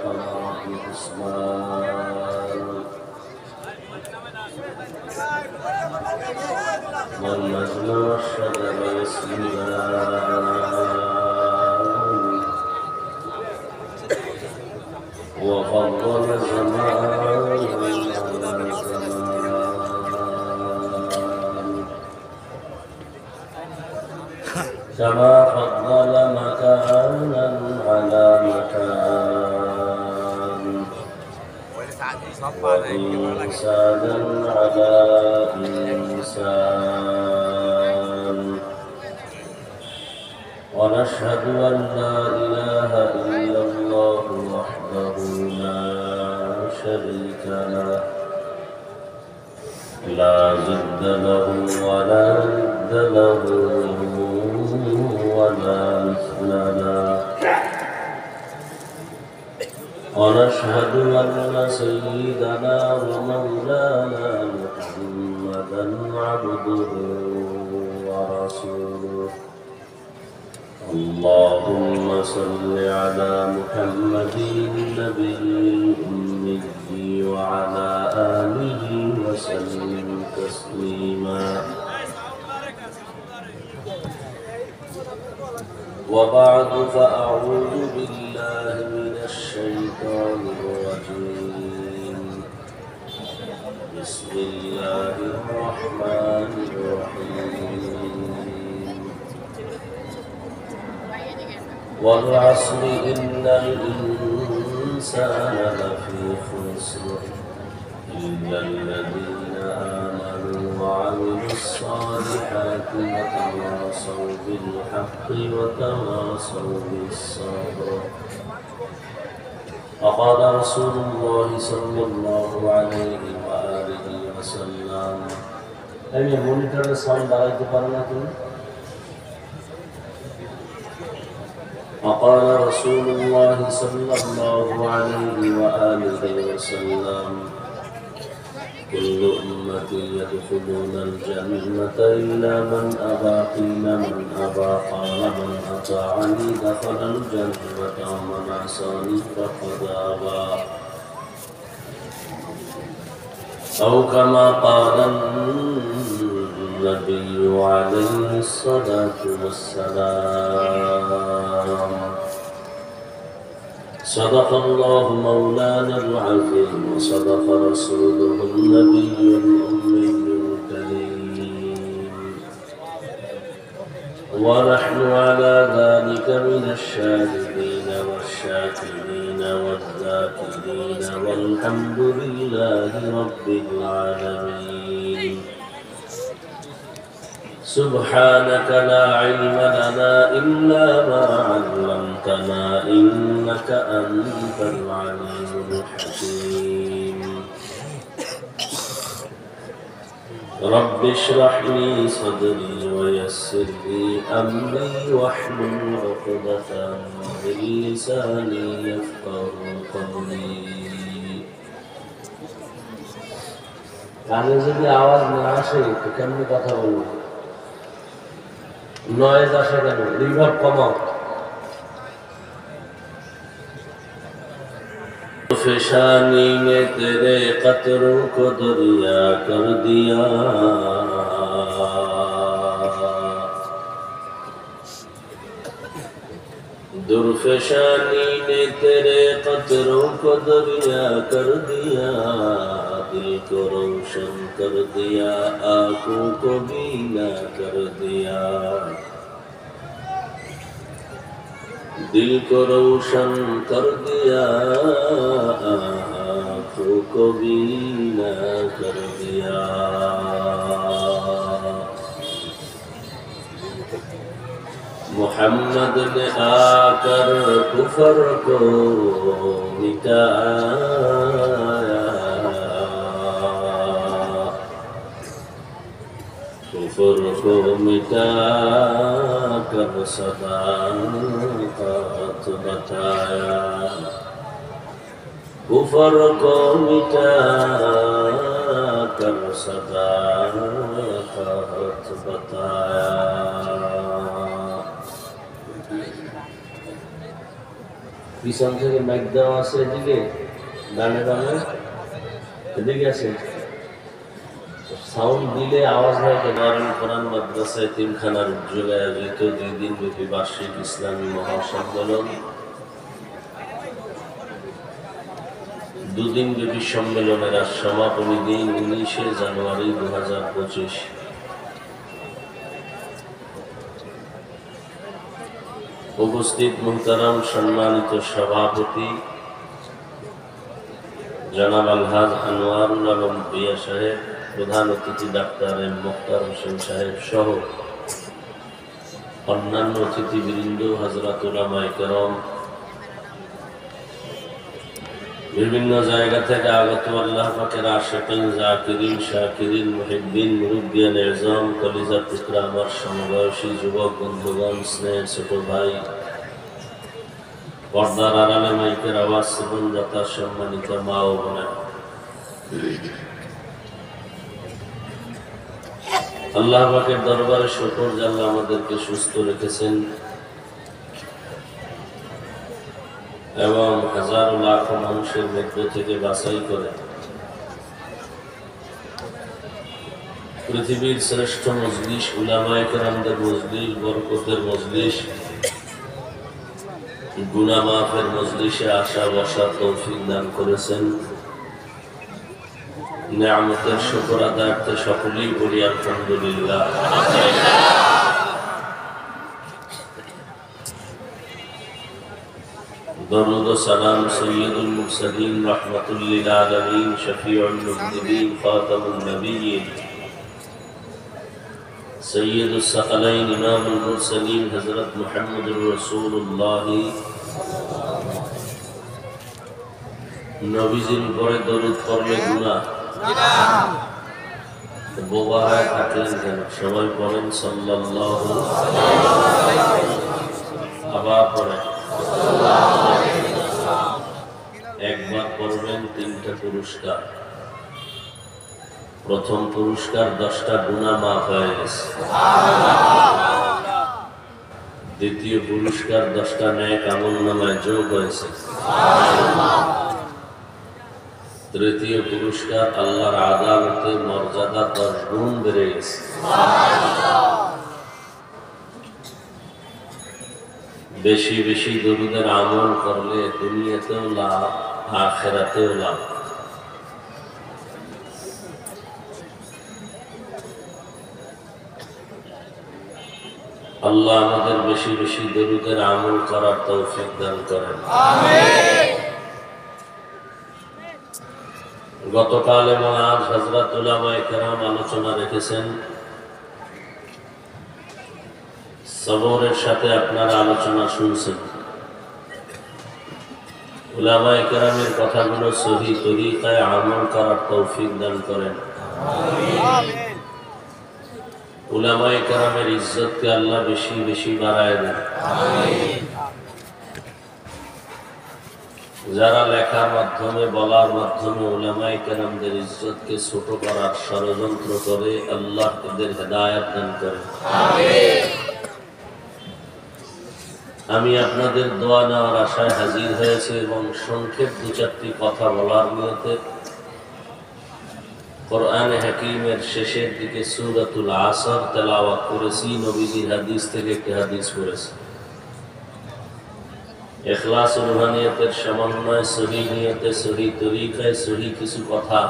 والقمر بحسبان والنجم والشجر يسجدان وفضل زمان على زمان كما فضل مكانا على مكان وإنسانا على إنسان ونشهد أن لا إله إلا الله وحده لا شريك له لا ضد له ولا ند له ولا مثل له ونشهد أن سيدنا ومولانا محمدا عبده ورسوله اللهم صل على محمد النبي الأمي وعلى آله وسلم تسليما وبعد فأعوذ بالله من الشيطان الرجيم بسم الله الرحمن الرحيم والعصر إن الإنسان لفي خسر إلا الذين آمنوا وعملوا الصالحات وتواصوا بالحق وتواصوا بالصبر وقال رسول الله صلى الله عليه وآله وسلم أمي مونيتر sound বাড়াইতে পারো না তুমি وقال رسول الله صلى الله عليه وآله وسلم كل أمتي يدخلون الجنة إلا من أبى قيل من أبى قال من أطاعني دخل الجنة ومن عصاني فقد أبى أو كما قال النبي عليه الصلاة والسلام صدق الله مولانا العظيم وصدق رسوله النبي الأمي الكريم ونحن على ذلك من الشاهدين والشاكرين والذاكرين والحمد لله رب العالمين سبحانك لا علم لنا إلا ما علمتنا إنك أنت العليم الحكيم رب اشرح لي صدري ويسر لي أمري واحلل عقدة من لساني يفقهوا قولي গানে যদি আওয়াজ না আসে তো কেমনি কথা বলবো নয়েজ আসে কেন রিভার্ব কমাও फिशानी ने तेरे कतरों को दरिया कर दिया दुर्फशानी ने तेरे कतरों को दरिया कर दिया दिल को रोशन कर दिया आँखों को बीना कर दिया दिल को रोशन कर दिया आँखों को बीना कर दिया मोहम्मद ने आकर कुफर को मिटाया कुफर को मिटा कर सदाकत बताया कुफर को मिटा कर सदाकत बताया পিছন থেকে মাইক দেওয়া আছে, এদিকে ডানে বামে এদিকে আছে, সাউন্ড দিলে আওয়াজ হয়। দারুল কোরআন মাদ্রাসা এতিমখানার উদ্যোগে আয়োজিত 2 দিন ব্যাপী বার্ষিক ইসলামী মহাসম্মেলন, 2 দিন ব্যাপী সম্মেলনের আজ সমাপনী দিন 19শে জানুয়ারি 2025। উপস্থিত মুহতারাম সম্মানিত সভাপতি জনাব আলহাজ আনোয়ারুল আলম ভূঁইয়া সাহেব, প্রধান অতিথি ডাক্তার এম মুখতার হোসেন সাহেব সহ অন্যান্য অতিথিবৃন্দ, হযরত উলামায়ে কেরাম, বিভিন্ন জায়গা থেকে আগত আল্লাহ পাকের আশিকিন, জাকিরিন, শাকিরিন, মুহিব্বিন, মুরব্বিয়ান এজম, কলিজার টুকরা আমার সমবয়সী যুবক বন্ধুগণ, স্নেহের ছোট ভাই, পর্দার আড়ালে মাইকের আওয়াজ শ্রবণদাতা সম্মানিত মা ও বোনেরা, আল্লাহ পাকের দরবারে শুকর যে আল্লাহ আমাদেরকে সুস্থ রেখেছেন এবং হাজার লাখো মানুষের মধ্য থেকে বাছাই করে পৃথিবীর শ্রেষ্ঠ মজলিস, উলামায়ে কেরামদের মজলিস, বরকতের মজলিস, গুনাহ মাফের মজলিসে আসা বসার তৌফিক দান করেছেন। নিয়ামতের শুকর আদায়ার্থে সকলেই বলি আলহামদুলিল্লাহ। দরুদ ও সালাম সৈয়দুল মুরসালিন রাহমাতুল লিল আলামিন শফিউল মুযনিবিন খাতামুন নবিয়্যিন সৈয়দুস সাকালাইন ইমামুল মুরসালিন হযরত মুহাম্মদুর রাসূলুল্লাহ নবীজির উপরে দরুদ পড়লে গুনাহ বোবা হয়ে থাকলেন কেন? সবাই পড়েন সাল্লাল্লাহু আবার পড়েন, একবার পড়বেন 3টা পুরস্কার। প্রথম পুরস্কার 10টা গুনাহ মাফ হয়ে গেছে। দ্বিতীয় পুরস্কার 10টা নেক আমলনামায় যোগ হয়েছে। তৃতীয় পুরস্কার আল্লাহর আদালতে মর্যাদা 10 গুণ বেড়ে গেছে। বেশি বেশি দরুদের আমল করলে দুনিয়াতেও লাভ, আখিরাতেও লাভ। আল্লাহ আমাদের বেশি বেশি দরুদের আমল করার তৌফিক দান করেন, আমিন। গতকাল এবং আজ হযরত উলামায়ে কেরাম আলোচনা রেখেছেন। সবরের সাথে আপনারা আলোচনা শুনছেন। উলামায়ে কেরামের কথাগুলো সহি তরিকায় আমল করার তৌফিক দান করেন, আমিন। উলামায়ে কেরামের ইজ্জতকে আল্লাহ বেশি বেশি বাড়ায় দেন, আমিন। যারা লেখার মাধ্যমে, বলার মাধ্যমে উলামায়ে কেরামদের ইজ্জতকে ছোট করার ষড়যন্ত্র করে, আল্লাহ তাদের হেদায়েত দান করেন, আমিন। আমি আপনাদের দোয়া নেওয়ার আশায় হাজির হয়েছে এবং সংক্ষেপ 2-4টি কথা বলার নিয়তে কোরআনে হাকিমের শেষের দিকে সূরাতুল আসর তেলাওয়াত করেছি। নবীজির হাদিস থেকে একটি হাদিস পড়েছি। ইখলাস ও রুহানিয়তের সমন্বয়, সহি নিয়তে, সহি তরিকায়, সহি কিছু কথা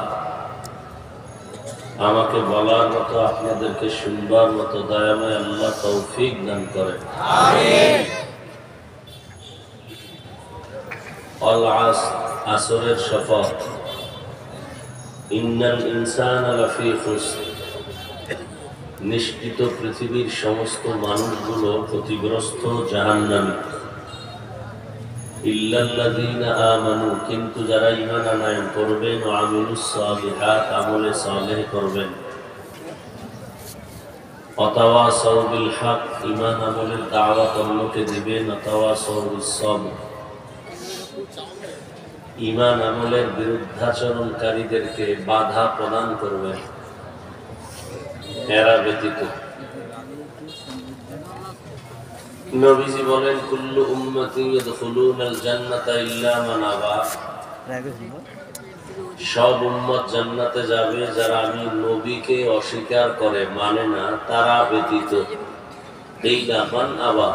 আমাকে বলার মতো, আপনাদেরকে শুনবার মতো দয়াময় আল্লাহ তৌফিক দান করেন, আমিন। আসরের শপথ, ইন্নাল ইনসানা লাফি খুসর, নিশ্চিত পৃথিবীর সমস্ত মানুষগুলো ক্ষতিগ্রস্ত, জাহান্নামী। ইল্লাল্লাযীনা আমানু, কিন্তু যারা ঈমান আনয়ন করবেন, ও আমিলুস সালিহাত, আমলে সালেহ করবেন, ওয়াতাওয়াসাউ বিল হক, ঈমান আমলের দাওয়াত অন্যকে দিবেন, ওয়াতাওয়াসাউ বিস সবর, ঈমান আমলের বিরুদ্ধাচরণকারীদেরকে বাধা প্রদান করবেন। এরা ব্যতীত নবীজি বলেন কুল্লু উম্মতি ইয়াদখুলুনাল জান্নাতা ইল্লা মান আবা, সব উম্মত জান্নাতে যাবে যারা আমি নবীকে অস্বীকার করে মানে না তারা ব্যতীত। ইল্লা মান আবা।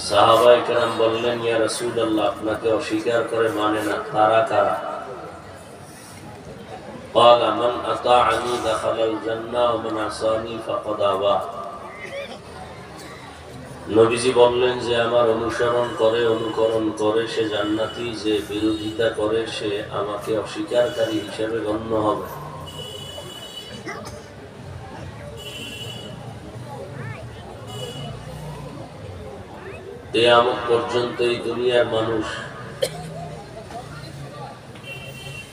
সাহাবায়ে কেরাম বললেন ইয়া রাসূলুল্লাহ আপনাকে অস্বীকার করে মানে না তারা কারা? قال من أطاعني دخل الجنة ومن عصاني فقد أبى। নবীজি বললেন যে আমার অনুসরণ করে অনুকরণ করে সে জান্নাতি, যে বিরোধিতা করে সে আমাকে অস্বীকারী হিসেবে গণ্য হবে। কিয়ামত পর্যন্ত এই দুনিয়ার মানুষ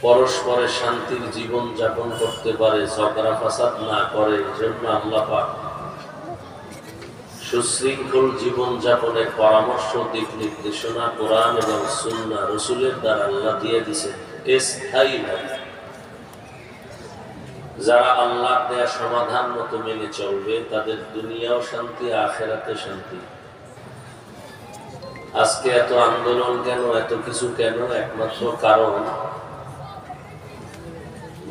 পরস্পরের শান্তির জীবন যাপন করতে পারে, ঝগড়া ফাসাদ না করে, এজন্য আল্লাহ পাক সুশৃঙ্খল জীবন যাপনের পরামর্শ দিক নির্দেশনা কোরআন এবং সুন্নাহ রাসূলের দ্বারা আল্লাহ দিয়ে দিয়েছেন স্থায়ীভাবে। যারা আল্লাহর দেয়া সমাধান মতো মেনে চলবে তাদের দুনিয়াও শান্তি, আখিরাতে শান্তি। আজকে এত আন্দোলন কেন, এত কিছু কেন? একমাত্র কারণ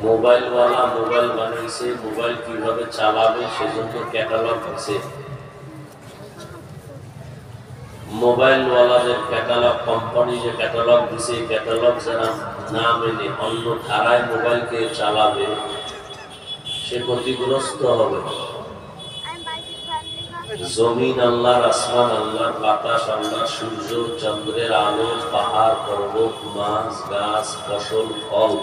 মোবাইলওয়ালা মোবাইল বানিয়েছে, মোবাইল কিভাবে চালাবে সেজন্য ক্যাটালগ আছে। মোবাইলওয়ালাদের ক্যাটালগ, কোম্পানি যে ক্যাটালগ দিছে, ক্যাটালগ যারা না মেনে অন্য ধারায় মোবাইলকে চালাবে সে ক্ষতিগ্রস্ত হবে। জমিন আল্লাহর, আসমান আল্লাহর, বাতাস আল্লাহর, সূর্য চন্দ্রের আলো, পাহাড় পর্বত, মাছ গাছ, ফসল ফল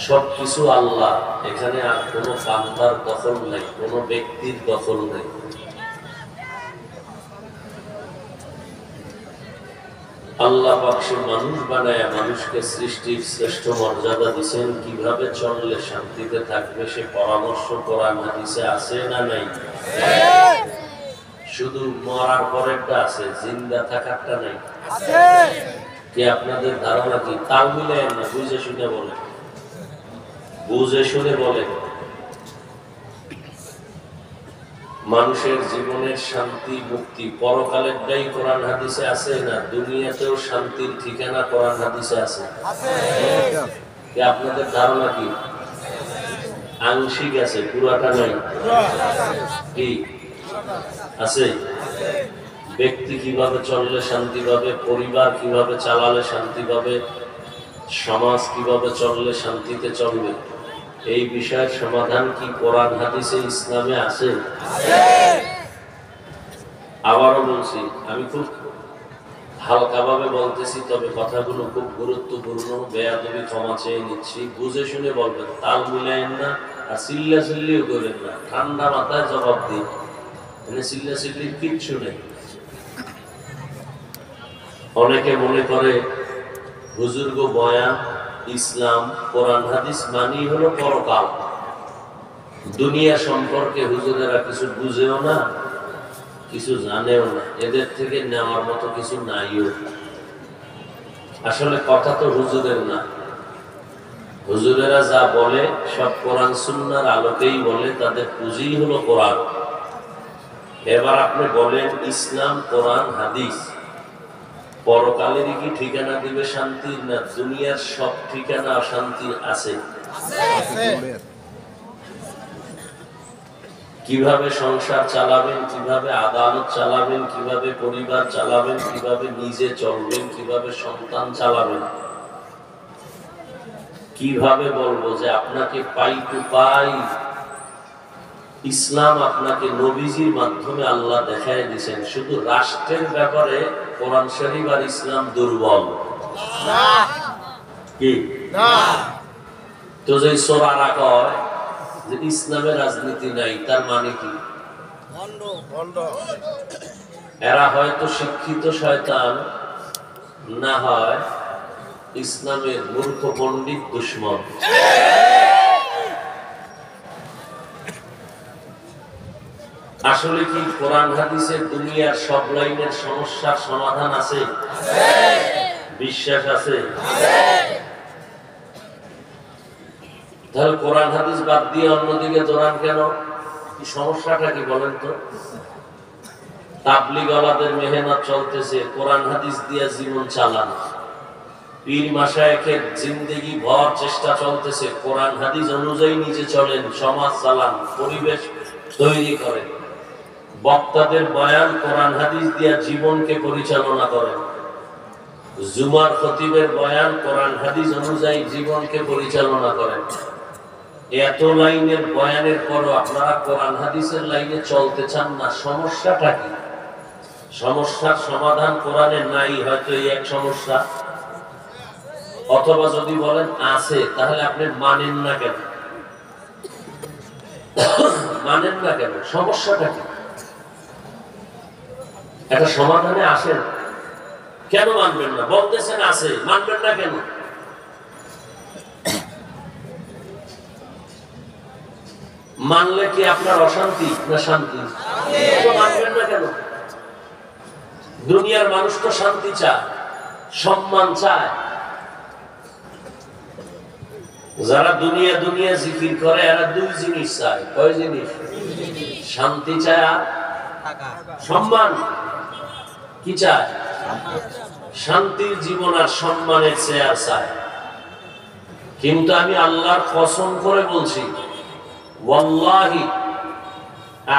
সবকিছু আল্লাহ। এখানে আর কোনো বান্দার দখল নাই, কোনো ব্যক্তির দখল নাই। আল্লাহ পাক সে মানুষ বানায় মানুষকে সৃষ্টির শ্রেষ্ঠ মর্যাদা দিয়েছেন। কিভাবে চললে শান্তিতে থাকবে সে পরামর্শ কোরআন হাদিসে আছে না নাই? শুধু মরার পরেরটা আছে, জিন্দা থাকারটা নাই। কি আপনাদের ধারণা কি? তাল মিলায় না, বুঝে শুনে বলেন, বুঝে শুনে বলেন। মানুষের জীবনের শান্তি মুক্তি পরকালেরটাই কোরআন হাদিসে আছে না? দুনিয়াতেও শান্তির ঠিকানা কোরআন হাদিসে আছে। কি আপনাদের ধারণা কি? আংশিক আছে, পুরাটা নাই। কি আছে? ব্যক্তি কিভাবে চললে শান্তি পাবে, পরিবার কিভাবে চালালে শান্তি পাবে, সমাজ কিভাবে চললে শান্তিতে চলবে, এই বিষয়ের সমাধান কি কোরআন হাদিসে ইসলামে আছে? আবারও বলছি, আমি খুব হালকাভাবে বলতেছি, তবে কথাগুলো খুব গুরুত্বপূর্ণ। বেয়াদবি ক্ষমা চেয়ে নিচ্ছি, বুঝে শুনে বলবেন, তাল মিলাইন না আর চিল্লা চিল্লিও করেন না। ঠান্ডা মাথায় জবাব দিন, মানে চিল্লা চিল্লির কিচ্ছু নেই। অনেকে মনে করে হুজুর্গ বয়ান, ইসলাম, কোরআন হাদিস মানি হলো পরকাল। দুনিয়া সম্পর্কে হুজুরেরা কিছু বুঝেও না, কিছু জানেও না, এদের থেকে নেওয়ার মতো কিছু নাইও। আসলে কথা তো হুজুরের না, হুজুরেরা যা বলে সব কোরআন সুন্নাহর আলোকেই বলে, তাদের পুঁজি হলো কোরআন। এবার আপনি বলেন ইসলাম, কোরআন, হাদিস পরকালেরই কি ঠিকানা দিবে শান্তির, না দুনিয়ার সব ঠিকানা অশান্তির আছে? কিভাবে সংসার চালাবেন, কিভাবে আদালত চালাবেন, কিভাবে পরিবার চালাবেন, কিভাবে নিজে চলবেন, কিভাবে সন্তান চালাবেন, কিভাবে বলবো যে আপনাকে পাই টু পাই ইসলাম আপনাকে নবীজির মাধ্যমে আল্লাহ দেখায় দিয়েছেন। শুধু রাষ্ট্রের ব্যাপারে কোরআন শরীফ আর ইসলাম দুর্বল কি না? তো যে সোরারা কয় যে ইসলামে রাজনীতি নাই, তার মানে কি? এরা হয়তো শিক্ষিত শয়তান, না হয় ইসলামের মূর্খ পণ্ডিত দুশ্মন। আসলে কি কোরআন হাদিসে দুনিয়ার সব লাইনের সমস্যার সমাধান আছে? বিশ্বাস আছে? তাহলে কোরআন হাদিস বাদ দিয়ে অন্যদিকে দৌড়ান কেন? কি সমস্যাটা কি বলেন তো? তাবলীগওয়ালাদের মেহনত চলতেছে, কোরআন হাদিস দিয়ে জীবন চালান। পীর মাশায়েখের জিন্দেগি ভর চেষ্টা চলতেছে, কোরআন হাদিস অনুযায়ী নিজে চলেন, সমাজ চালান, পরিবেশ তৈরি করেন। বক্তাদের বয়ান কোরআন হাদিস দিয়ে জীবনকে পরিচালনা করেন। জুমার খতিবের বয়ান কোরআন হাদিস অনুযায়ী জীবনকে পরিচালনা করেন। এত লাইনের বয়ানের পরও আপনারা কোরআন হাদিসের লাইনে চলতে চান না, সমস্যাটা কি? সমস্যার সমাধান কোরআনে নাই, হয়তো এই এক সমস্যা, অথবা যদি বলেন আছে, তাহলে আপনি মানেন না কেন? মানেন না কেন? সমস্যাটা কি? একটা সমাধানে আসেন। কেন মানবেন না? বলতেছেন আছে, মানবেন না কেন? মানলে কি আপনার অশান্তি না শান্তি? মানবেন না কেন? দুনিয়ার মানুষ তো শান্তি চায়, সম্মান চায়। যারা দুনিয়া দুনিয়া জিকির করে এরা দুই জিনিস চায়। কয় জিনিস? শান্তি চায় আর সম্মান। কি চায়? শান্তির জীবন আর সম্মানের চেয়ার চায়। কিন্তু আমি আল্লাহর কসম করে বলছি, ওয়াল্লাহি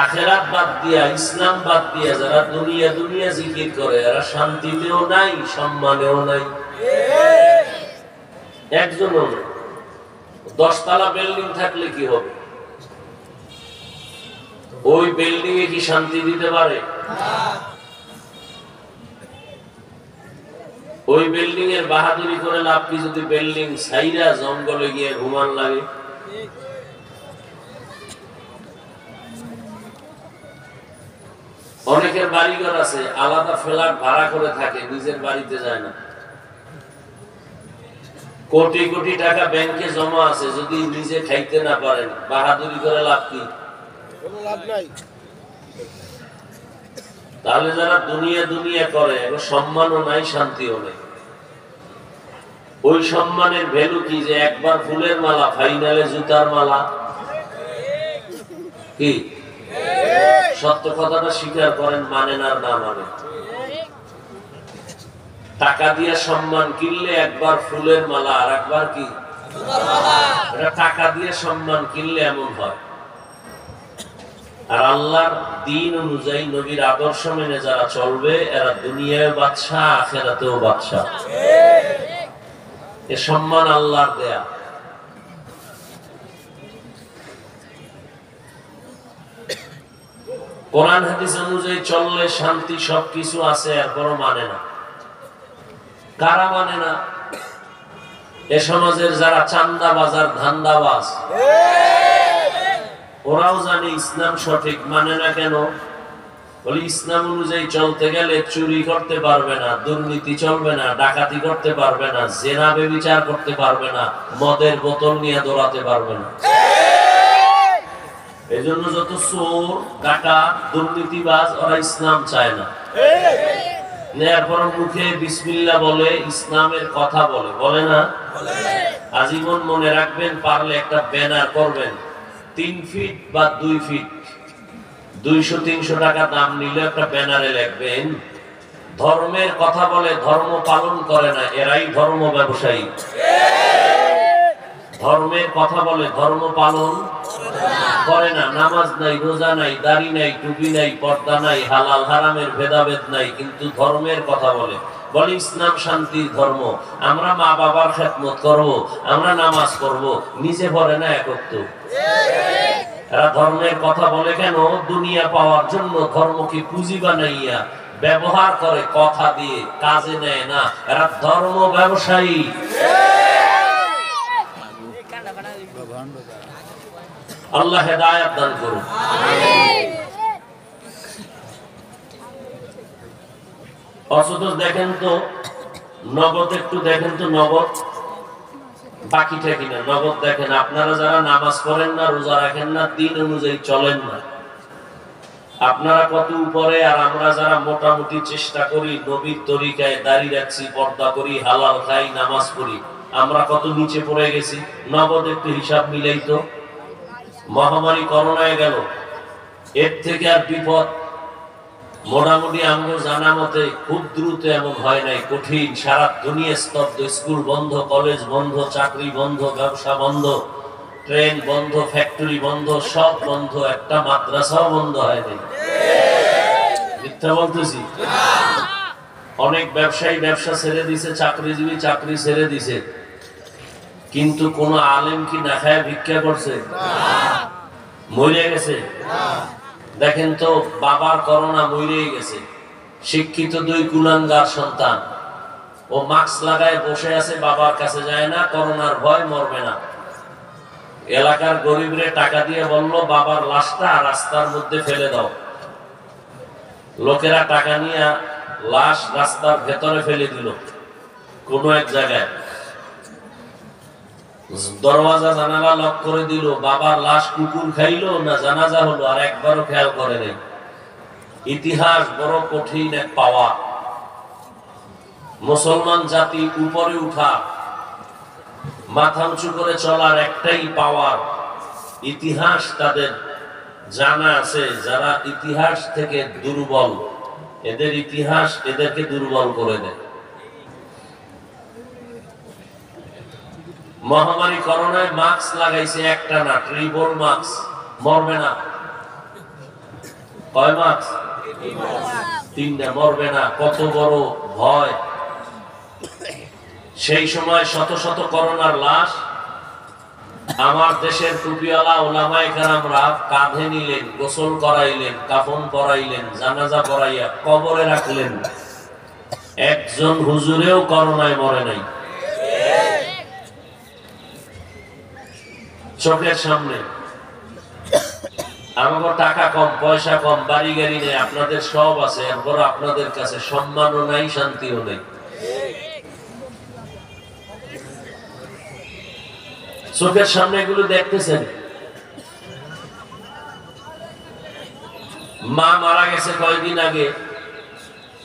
আখিরাত বাদ দিয়া, ইসলাম বাদ দিয়া যারা দুনিয়া দুনিয়া জিকির করে এরা শান্তিতেও নাই, সম্মানেও নাই। একজনও নেই। 10 তলা বিল্ডিং থাকলে কি হবে? ওই বিল্ডিং এ কি শান্তি দিতে পারে? ওই বিল্ডিং এর বাহাদুরি করে লাভ কি যদি বিল্ডিং ছাইরা জঙ্গলে গিয়ে ঘুমান লাগে? অনেকের বাড়িঘর আছে, আলাদা ফ্ল্যাট ভাড়া করে থাকে, নিজের বাড়িতে যায় না। কোটি কোটি টাকা ব্যাংকে জমা আছে, যদি নিজে খাইতে না পারেন বাহাদুরি করে লাভ কি? কোনো লাভ নাই। তাহলে যারা দুনিয়া দুনিয়া করে সম্মানও নাই, শান্তিও নেই। ওই সম্মানের ভ্যালু কি যে একবার ফুলের মালা, ফাইনালে জুতার মালা? কি সত্য কথাটা স্বীকার করেন, মানেন আর না মানেন? টাকা দিয়ে সম্মান কিনলে একবার ফুলের মালা, আর একবার কি? এটা টাকা দিয়ে সম্মান কিনলে এমন হয়। আর আল্লাহর দ্বীন অনুযায়ী নবীর আদর্শ মেনে যারা চলবে এরা দুনিয়ায় বাদশাহ, আখিরাতেও বাদশাহ। এ সম্মান আল্লাহর দেয়া। কোরআন হাদিস অনুযায়ী চললে শান্তি সবকিছু আছে, এরপরও মানে না। কারা মানে না? এ সমাজের যারা চান্দাবাজ আর ধান্দাবাজ, ওরাও জানে ইসলাম সঠিক, মানে না কেন? বলি ইসলাম অনুযায়ী চলতে গেলে চুরি করতে পারবে না, দুর্নীতি চলবে না, ডাকাতি করতে পারবে না, জেনা ব্যভিচার করতে পারবে না, মদের বোতল নিয়ে দৌড়াতে পারবে না। এই জন্য যত চোর, ডাকাত, দুর্নীতিবাজ ওরা ইসলাম চায় না। এরপর মুখে বিসমিল্লাহ বলে, ইসলামের কথা বলে, বলে না? আজীবন মনে রাখবেন, পারলে একটা ব্যানার করবেন, 3 ফিট বা 2 ফিট, 200-300 টাকা দাম নিলে একটা ব্যানারে লিখবেন, ধর্মের কথা বলে, ধর্ম পালন করে না, এরাই ধর্ম ব্যবসায়ী। ধর্মের কথা বলে, ধর্ম পালন করে না, নামাজ নাই, রোজা নাই, দাড়ি নাই, টুপি নাই, পর্দা নাই, হালাল হারামের ভেদাভেদ নাই, কিন্তু ধর্মের কথা বলে। বলে ইসলাম শান্তির ধর্ম, আমরা মা বাবার খেদমত করব, আমরা নামাজ করব, নিজে বলে না একত্ব। এরা ধর্মের কথা বলে কেন? দুনিয়া পাওয়ার জন্য ধর্মকে পুঁজি বানাইয়া ব্যবহার করে, কথা দিয়ে কাজে নেয় না। এরা ধর্ম ব্যবসায়ী। আল্লাহ হেদায়েত দান করুন। অথচ দেখেন তো নগদ, একটু দেখেন তো নগদ বাকিটা কিনা, নগদ দেখেন। আপনারা যারা নামাজ পড়েন না, রোজা রাখেন না, দিন অনুযায়ী চলেন না, আপনারা কত উপরে। আর আমরা যারা মোটামুটি চেষ্টা করি, নবীর তরিকায় দাড়ি রাখছি, পর্দা করি, হালাল খাই, নামাজ পড়ি, আমরা কত নিচে পড়ে গেছি। নগদ একটু হিসাব মিলাই তো। মহামারী করোনায় গেল, এর থেকে আর বিপদ মোটামুটি আমরা জানা মতে খুব দ্রুত এমন হয় নাই, কঠিন। সারা দুনিয়া স্তব্ধ, স্কুল বন্ধ, কলেজ বন্ধ, চাকরি বন্ধ, ব্যবসা বন্ধ, ট্রেন বন্ধ, ফ্যাক্টরি বন্ধ, সব বন্ধ, একটা মাদ্রাসাও বন্ধ হয়নি। মিথ্যা বলতেছি? অনেক ব্যবসায়ী ব্যবসা ছেড়ে দিছে, চাকরিজীবী চাকরি ছেড়ে দিছে, কিন্তু কোন আলেম কি না খায় ভিক্ষা করছে? মরে গেছে? দেখেন তো, বাবার করোনা মরেই গেছে, শিক্ষিত দুই কুলাঙ্গার সন্তান, ও মাস্ক লাগায় বসে আছে, বাবার কাছে যায় না, করোনার ভয়, মরবে না। এলাকার গরিবরে টাকা দিয়ে বলল বাবার লাশটা রাস্তার মধ্যে ফেলে দাও। লোকেরা টাকা নিয়ে লাশ রাস্তার ভেতরে ফেলে দিল কোন এক জায়গায়, দরওয়াজা জানালা লক করে দিল। বাবার লাশ কুকুর খাইলো না জানাজা হলো আর একবারও খেয়াল করে নেই। ইতিহাস বড় কঠিন এক পাওয়া। মুসলমান জাতি উপরে উঠা, মাথা উঁচু করে চলার একটাই পাওয়ার। ইতিহাস তাদের জানা আছে। যারা ইতিহাস থেকে দুর্বল, এদের ইতিহাস এদেরকে দুর্বল করে দেয়। মহামারী করোনায় মাস্ক লাগাইছে একটা না, ট্রিপল মাস্ক, মরবে না। কয় মাস্ক? তিনটা, মরবে না। কত বড় ভয়! সেই সময় শত শত করোনার লাশ আমার দেশের টুপিওয়ালা ওলামায়ে কেরামরা কাঁধে নিলেন, গোসল করাইলেন, কাফন পরাইলেন, জানাজা পরাইয়া কবরে রাখলেন। একজন হুজুরেও করোনায় মরে নাই। চোখের সামনে। আমাদের টাকা কম, পয়সা কম, বাড়ি গাড়ি নেই, আপনাদের সব আছে, এরপর আপনাদের কাছে সম্মানও নাই, শান্তিও নেই। চোখের সামনে এগুলো দেখতেছেন। মা মারা গেছে কয়েকদিন আগে,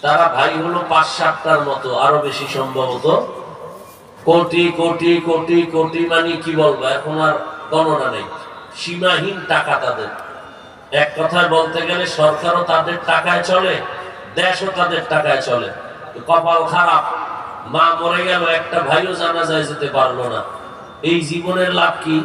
তারা ভাই হলো ৫-৭টার মতো, আরো বেশি সম্ভবত। কোটি কোটি কোটি কোটি, মানে কি বলবো, এখন আর গণনা নেই। সীমাহীন টাকা তাদের। এক কথায় বলতে গেলে সরকারও তাদের টাকায় চলে, দেশও তাদের টাকায় চলে। কপাল খারাপ, মা মরে গেল, একটা ভাইও জানাজায় যেতে পারলো না। এই জীবনের লাভ কি?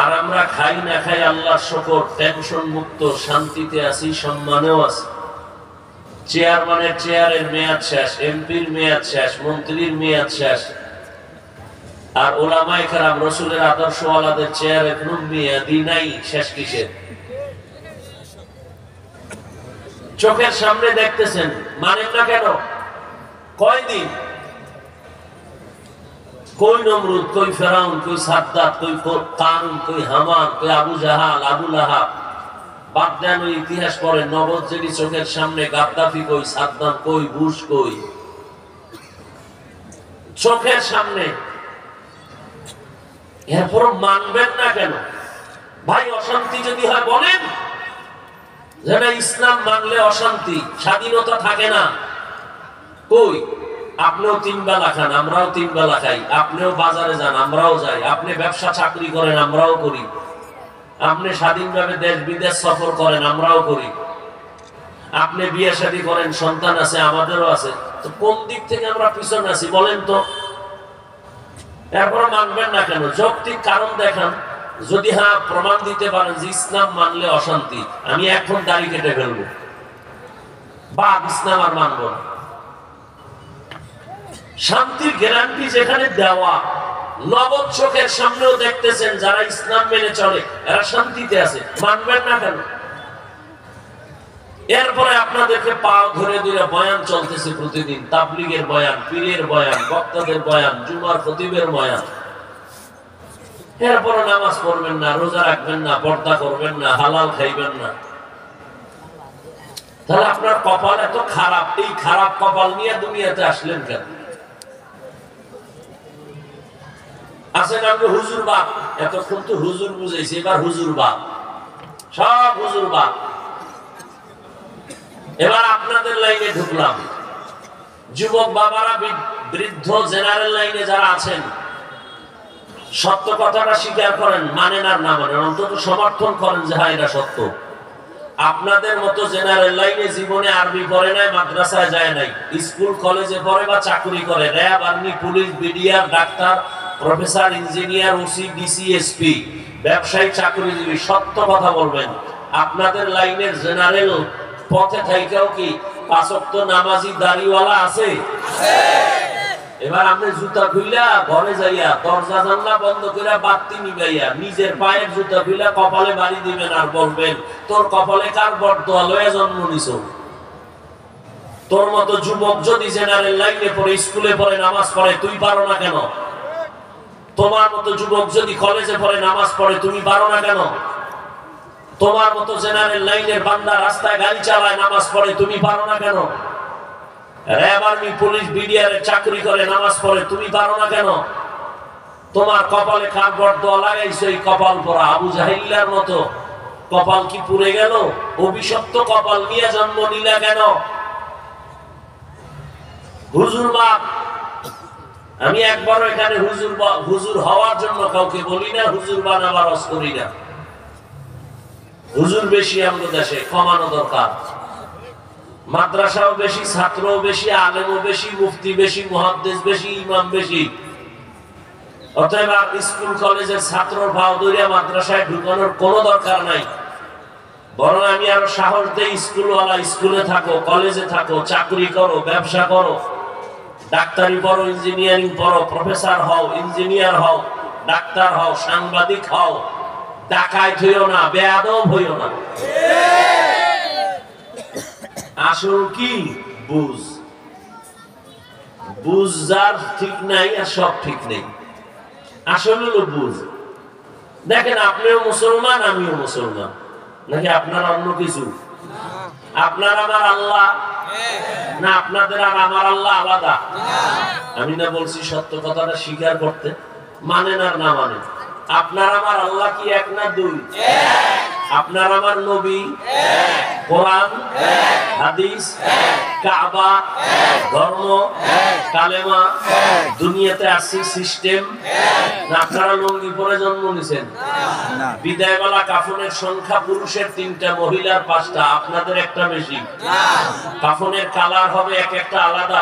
আর আমরা খাই না খাই আল্লাহর শুকর, টেনশন মুক্ত, শান্তিতে আছি, সম্মানেও আছি। চেয়ারম্যানের চেয়ারের মেয়াদ শেষ, এমপির মেয়াদ শেষ, মন্ত্রীর মেয়াদ শেষ, আর ওলামায়ে কেরাম রাসূলের আদর্শওয়ালাদের চেয়ার এখনো মেয়াদই নাই। শেষ কিসের? চোখের সামনে দেখতেছেন, মানেন না কেন? কয়দিন? কই নমরুদ, কই ফেরাউন, কই সাদ্দাত, কই কারুন, কই হামান, কই আবু জাহাল, আবু লাহাব। বাদ দেন, ওই ইতিহাস পড়ে। নবজ্জেলি চোখের সামনে, গাদ্দাফি কই, সাদ্দাম কই, বুশ কই, চোখের সামনে। এরপরও মানবেন না কেন? ভাই, অশান্তি যদি হয় বলেন, যেটা ইসলাম মানলে অশান্তি, স্বাধীনতা থাকে না। কই? আপনিও 3 বেলা খান, আমরাও 3 বেলা খাই। আপনিও বাজারে যান, আমরাও যাই। আপনি ব্যবসা চাকরি করেন, আমরাও করি। আপনি স্বাধীনভাবে দেশ বিদেশ সফর করেন, আমরাও করি। আপনি বিয়ে শাদী করেন, সন্তান আছে, আমাদেরও আছে। তো কোন দিক থেকে আমরা পিছনে আছি বলেন তো? এরপর মানবেন না কেন? যৌক্তিক কারণ দেখান। যদি হ্যাঁ প্রমাণ দিতে পারেন যে ইসলাম মানলে অশান্তি, আমি এখন দাড়ি কেটে ফেলবো, বা ইসলাম আর মানব না। শান্তির গ্যারান্টি যেখানে দেওয়া, নগদ চোখের সামনেও দেখতেছেন যারা ইসলাম মেনে চলে এরা শান্তিতে আছে, মানবেন না কেন? এরপরে আপনাদেরকে পা ধরে ধরে বয়ান চলতেছে প্রতিদিন, তাবলীগের বয়ান, পীরের বয়ান, বক্তাদের বয়ান, জুমার খতিবের বয়ান। এরপরে নামাজ পড়বেন না, রোজা রাখবেন না, পর্দা করবেন না, হালাল খাইবেন না। তাহলে আপনার কপাল এত খারাপ, এই খারাপ কপাল নিয়ে দুনিয়াতে আসলেন কেন? আছেন আপনি হুজুর বাপ, এতক্ষণ তো হুজুর বুঝাইছি, এবার হুজুর বাপ, সব হুজুর বাপ। এবার আপনাদের লাইনে ঢুকলাম। যুবক বাবারা, বৃদ্ধ জেনারেল লাইনে যারা আছেন, সত্য কথাটা স্বীকার করেন, মানেন আর না মানেন, অন্তত সমর্থন করেন যে হ্যাঁ এটা সত্য। আপনাদের মতো জেনারেল লাইনে জীবনে আরবি পড়ে নাই, মাদ্রাসায় যায় নাই, স্কুল কলেজে পড়ে বা চাকরি করে, RAB, army, police, BDR, doctor, professor, engineer, OC, DC, SP, ব্যবসায়ী, চাকরিজীবী, সত্য কথা বলবেন। আপনাদের লাইনের জেনারেল পথে থাইকাও কি পাঁচ ওয়াক্ত নামাজি দাড়িওয়ালা আছে? এবার আপনি জুতা খুইলা ঘরে যাইয়া দরজা জানলা বন্ধ করে বাতি নিবাইয়া নিজের পায়ের জুতা খুইলা কপালে বাড়ি দিবেন আর বলবেন তোর কপালে কার বরদোয়া লয়ে জন্ম নিছ? তোর মতো যুবক যদি জেনারেল লাইনে পড়ে, স্কুলে পড়ে, নামাজ পড়ে, তুই পারো না কেন? তোমার মতো যুবক যদি কলেজে পড়ে, নামাজ পড়ে, তুমি পারো না কেন? তোমার মতো জেনারেল লাইনের বান্দা রাস্তায় গাড়ি চালায়, নামাজ পড়ে, তুমি পারো না কেন? র্যাব, আর্মি, পুলিশ, বিডিআর চাকরি করে, নামাজ পড়ে, তুমি পারো না কেন? তোমার কপালে কার বরদোয়া লাগাইছো? এই কপাল পরা আবু জাহিল্লার মতো কপাল কি পুড়ে গেল? অভিশপ্ত কপাল নিয়ে জন্ম নিলা কেন? হুজুর বাপ, আমি একবারও এখানে হুজুর হওয়ার জন্য কাউকে বলি না, হুজুর বানাবার রস করি না। হুজুর বেশি আমাদের দেশে, কমানো দরকার। মাদ্রাসাও বেশি, ছাত্রও বেশি, আলেমও বেশি, মুফতি বেশি, মুহাদ্দিস বেশি, ইমাম বেশি। অতএব স্কুল কলেজের ছাত্রর ভাও ধরিয়া মাদ্রাসায় ঢুকানোর কোনো দরকার নাই। বরং আমি আরো সাহস দেই, স্কুলওয়ালা স্কুলে থাকো, কলেজে থাকো, চাকরি করো, ব্যবসা করো, ডাক্তারি পড়ো, ইঞ্জিনিয়ারিং পড়ো, প্রফেসর হও, ইঞ্জিনিয়ার হও, ডাক্তার হও, সাংবাদিক হও, ডাকাইত হইও না, বেয়াদব হইও না। আসল কি? বুঝ। বুঝ যার ঠিক নাই আর সব ঠিক নেই। আসল হলো বুঝ। দেখেন, আপনিও মুসলমান, আমিও মুসলমান, নাকি আপনার অন্য কিছু? আপনার আমার আল্লাহ না আপনাদের আর আমার আল্লাহ আলাদা? আমি না বলছি সত্য কথাটা স্বীকার করতে, মানেন আর না মানেন। আপনার আমার আল্লাহ কি এক না দুই? আপনার আমার নবী, কোরআন, হাদিস, কাবা, ধর্ম, কালেমা, দুনিয়াতে আসছে সিস্টেম না? আপনারা লুঙ্গি পরে জন্ম নিছেন। বিদায়বেলা কাফনের সংখ্যা পুরুষের 3টা, মহিলার 5টা, আপনাদের একটা বেশি। কাফনের কালার হবে এক একটা আলাদা,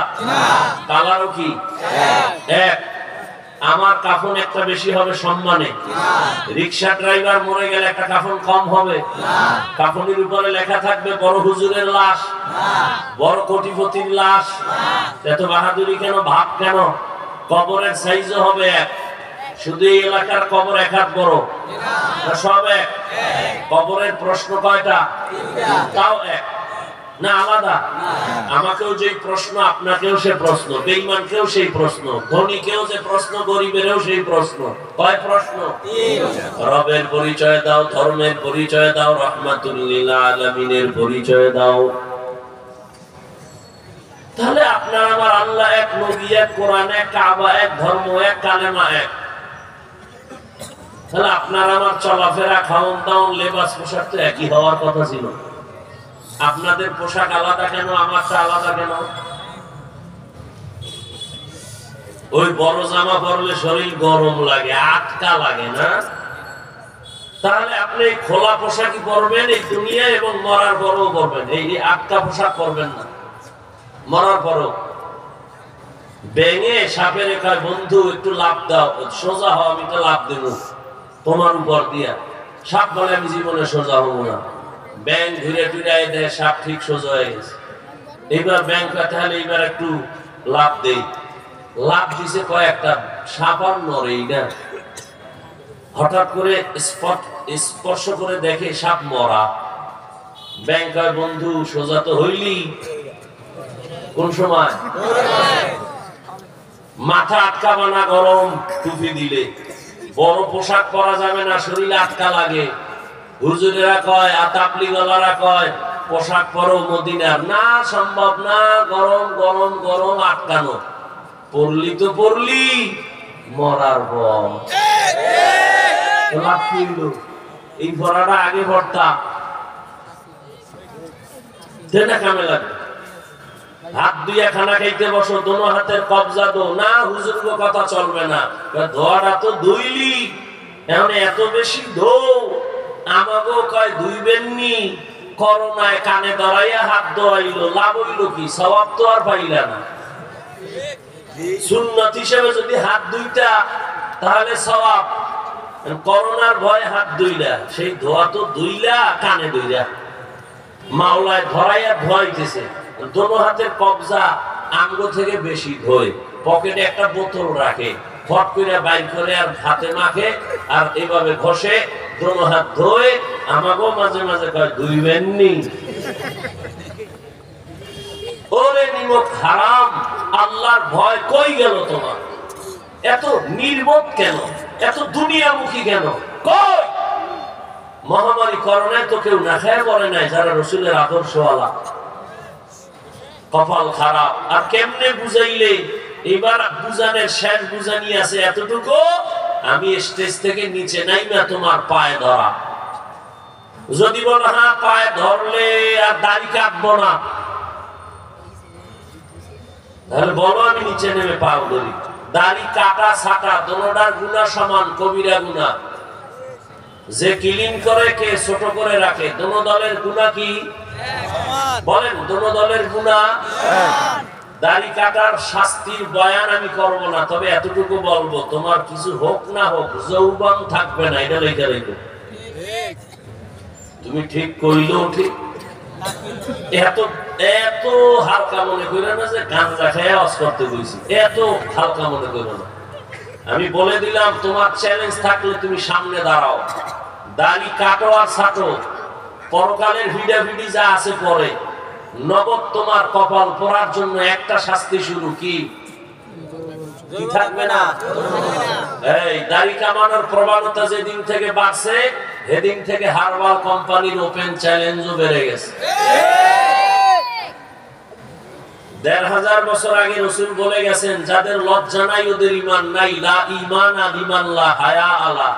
কালারও কি এক? আমার কাফন একটা বেশি হবে সম্মানে। রিক্সা ড্রাইভার মরে গেলে একটা কাফন কম হবে? কাফনের উপরে লেখা থাকবে বড় হুজুরের লাশ, বড় কোটিপতির লাশ। এত বাহাদুরি কেন, ভাব কেন? কবরের সাইজও হবে এক। শুধু এই এলাকার কবর এক হাত বড় না সব এক? কবরের প্রশ্ন কয়টা? তাও এক না আলাদা? আমাকেও যে প্রশ্ন, আপনাকেও সে প্রশ্ন, বেঈমানকেও সেই প্রশ্ন, ধনীকেও যে প্রশ্ন, গরিবেরও সেই প্রশ্ন। কয় প্রশ্ন? রবের পরিচয় দাও, ধর্মের পরিচয় দাও, রাহমাতুল লিল আলামিনের পরিচয় দাও। তাহলে আপনার আমার আল্লাহ এক, নবী এক, কোরআন এক, কাবা এক, ধর্ম এক, কালেমা এক। তাহলে আপনার আমার চলাফেরা, খাওন দাওন, লেবাস, পোশাক তো একই হওয়ার কথা ছিল। আপনাদের পোশাক আলাদা কেন, আমারটা আলাদা কেন? ওই বড় জামা পরলে শরীর গরম লাগে, আটকা লাগে না? তাহলে আপনি খোলা পোশাকই পরবেন এই দুনিয়ায়, এবং মরার পরও পরবেন। এই আটকা পোশাক পরবেন না মরার পরও। ব্যাঙে সাপের কয় বন্ধু একটু লাভ দাও, সোজা হও, আমি তো লাভ দেব তোমার উপর দিয়া। সাপ বলে আমি জীবনে সোজা হবো না। ব্যাং ঘুরে টুরে দেয়, সাপ ঠিক সোজা হয়ে গেছে। এইবার ব্যাংক তাহলে এইবার একটু লাভ দেই। লাভ দিছে কয়েকটা, সাপ আর নড়েই না। হঠাৎ করে স্পর্শ করে দেখে সাপ মরা। ব্যাংক কয় বন্ধু সোজা তো হইলি। কোন সময়? মাথা আটকাবে না গরম টুপি দিলে, বড় পোশাক পরা যাবে না, শরীরে আটকা লাগে। হুজুরেরা কয়, তাবলীগওয়ালারা কয় পোশাক পরো মদিনার। না, সম্ভব না, গরম গরম গরম, আটকানো। পড়লি তো পড়লি মরার পর। এই পড়াটা আগে পড়তাম, কামে লাগবে। হাত দুইয়া খানা খাইতে বসো, দোনো হাতের কবজা দো না, হুজুর কথা চলবে না। ধোয়াটা তো ধুইলি, এখন এত বেশি ধো, আমাকেও কয় ধুইবেননি। করোনায় কানে ধরাইয়া হাত ধোয়াইলো, লাভ হইল কি? সওয়াব তো আর পাইলা না। সুন্নত হিসেবে যদি হাত ধুইতা তাহলে সওয়াব, করোনার ভয় হাত ধুইলা, সেই ধোয়া তো ধুইলা কানে ধুইলা, মাওলায় ধরাইয়া ধোয়াইতেছে। দোনো হাতের কবজা আঙ্গুল থেকে বেশি ধোয়, পকেটে একটা বোতল রাখে, ফট করে বাইর করে আর হাতে মাখে, আর এভাবে ঘষে দোনো হাত ধোয়। আমাকেও মাঝে মাঝে কয় ধুইবেননি। ওরে নিমক হারাম, আল্লাহর ভয় কই গেল তোমার? এত নির্বোধ কেন? এত দুনিয়ামুখী কেন? কই? মহামারী করোনায় তো কেউ না খায় বলে নাই যারা রসুলের আদর্শওয়ালা। কপাল খারাপ। আর কেমনে বুঝাইলে? এবার বুঝানের শেষ বুঝানি আছে এতটুকু, আমি স্টেজ থেকে নিচে নাইমা তোমার পায়ে ধরা। যদি বলো হ্যাঁ পায়ে ধরলে আর দাড়ি কাটবো না, তাহলে বলো আমি নিচে নেমে পাও ধরি। দাড়ি কাটা ছাটা দোনোটার গুনাহ সমান, কবিরা গুনাহ। যে ক্লিন করে কে ছোট করে রাখে, দোনো দলের গুনাহ কি বলেন? দোনো দলের গুনাহ। দাড়ি কাটার শাস্তির বয়ান আমি করব না, তবে এতটুকু বলবো, তোমার কিছু হোক না হোক যৌবন থাকবে না, এটা লেখা রেখো। তুমি ঠিক কইলেও ঠিক, এত এত হালকা মনে করো না যে গাঁজা খেয়ে অস করতে বলছি, এত হালকা মনে করো না। আমি বলে দিলাম, তোমার চ্যালেঞ্জ থাকলে তুমি সামনে দাঁড়াও, দাড়ি কাটো আর ছাটো, পরকালের ভিডাভিডি যা আছে পরে, নগদ তোমার কপাল পড়ার জন্য একটা শাস্তি শুরু। কি থাকবে না? এই দাড়ি কামানোর প্রবণতা যেদিন থেকে বাড়ছে, সেদিন থেকে হারবাল কোম্পানির ওপেন চ্যালেঞ্জও বেড়ে গেছে। ১৫০০ বছর আগে রাসূল বলে গেছেন, যাদের লজ্জা নাই ওদের ঈমান নাই। লা ঈমানা লিমান লা হায়া আলা।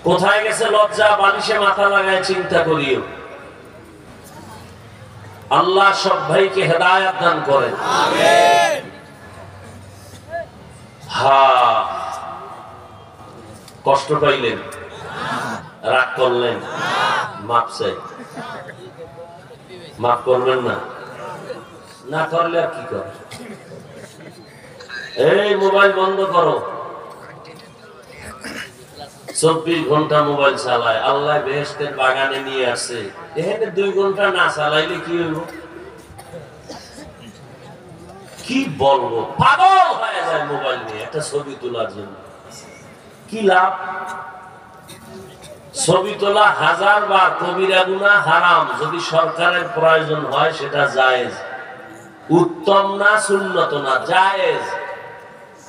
কোথায় গেছে লজ্জা? বালিশে মাথা লাগায় চিন্তা করিও। আল্লাহ সব ভাইকে হেদায়েত দান করেন, আমিন। হ্যাঁ, কষ্ট পাইলেন? রাগ করলেন? মাপ চাই। মাপ করবেন না? না করলে আর কি করে? এই মোবাইল বন্ধ করো। ২৪ ঘন্টা মোবাইল চালায়, আল্লাহ বেহেশতের বাগানে নিয়ে আসে, এখানে ২ ঘন্টা না চালাইলে কি হইব? কি বলবো, পাগল হয়ে যায় মোবাইল নিয়ে একটা ছবি তোলার জন্য। কি লাভ? ছবি তোলা ১০০০ বার কবিরা গুনাহ, হারাম। যদি সরকারের প্রয়োজন হয় সেটা জায়েজ, উত্তম না, সুন্নত না, জায়েজ।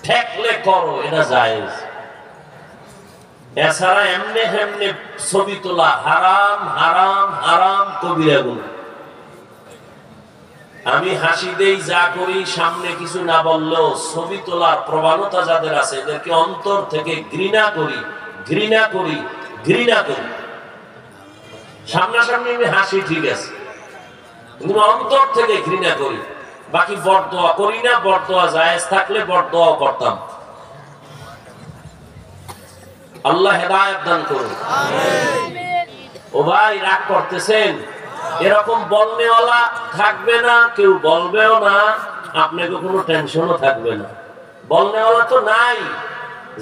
ঠেকলে করো, এটা জায়েজ। এছাড়া এমনি এমনি ছবি তোলা হারাম, হারাম, হারাম, কবিরা গুনাহ। আমি হাসি দেই যা করি, সামনে কিছু না বললেও ছবি তোলার প্রবণতা যাদের আছে, এদেরকে অন্তর থেকে ঘৃণা করি, ঘৃণা করি, ঘৃণা করি। সামনাসামনি আমি হাসি ঠিক আছে, কিন্তু অন্তর থেকে ঘৃণা করি। বাকি বরদোয়া করি না, বরদোয়া জায়েজ থাকলে বরদোয়া করতাম। আল্লাহ হেদায়েত দান করুন, আমিন। ও ভাই, রাগ করতেছেন? এরকম বলনেওয়ালা থাকবে না, কেউ বলবেও না, আপনাকে কোনো টেনশনও থাকবে না। বলনেওয়ালা তো নাই।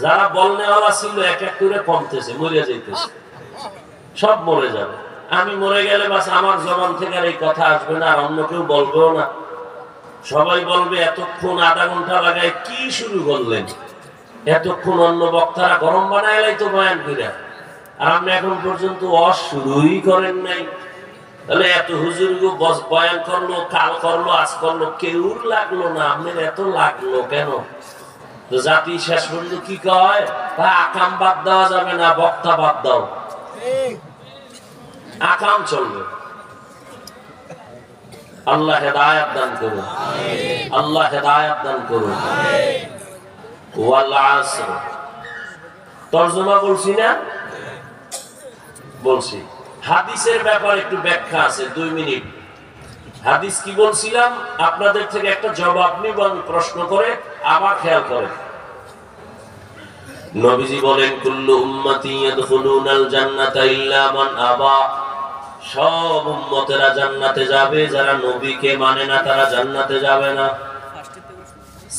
যারা বলনেওয়ালা ছিল এক এক করে কমতেছে, মরে যাইতেছে, সব মরে যাবে। আমি মরে গেলে বাস আমার জবান থেকে আর এই কথা আসবে না, আর অন্য কেউ বলবেও না। সবাই বলবে এতক্ষণ আধা ঘন্টা লাগায় কি শুরু করলেন, এতক্ষণ অন্য বক্তারা গরম বানাইলাই তো বয়ান করে, আর আপনি এখন পর্যন্ত শুরুই করেন নাই। তাহলে এত হুজুর বয়ান করলো, কাল করলো, আজ করলো, কেউ লাগলো না, আপনার এত লাগলো কেন? তো জাতি শেষ পর্যন্ত কি কয়, আকাম বাদ দেওয়া যাবে না, বক্তা বাদ দাও। আকাম চলবে। আল্লাহ হেদায়েত দান করুন, আল্লাহ হেদায়েত দান করুন। ওয়াল আসর তরজমা বলছি না? বলছি। হাদিসের ব্যাপারে একটু ব্যাখ্যা আছে, 2 মিনিট। হাদিস কি বলছিলাম? আপনাদের থেকে একটা জবাব নিব আমি প্রশ্ন করে, আবার খেয়াল করেন। নবীজি বলেন কুল্লু উম্মতি ইয়াদখুলুনাল জান্নাতা ইল্লা মান আবা, সব উম্মতেরা জান্নাতে যাবে, যারা নবীকে মানে না তারা জান্নাতে যাবে না।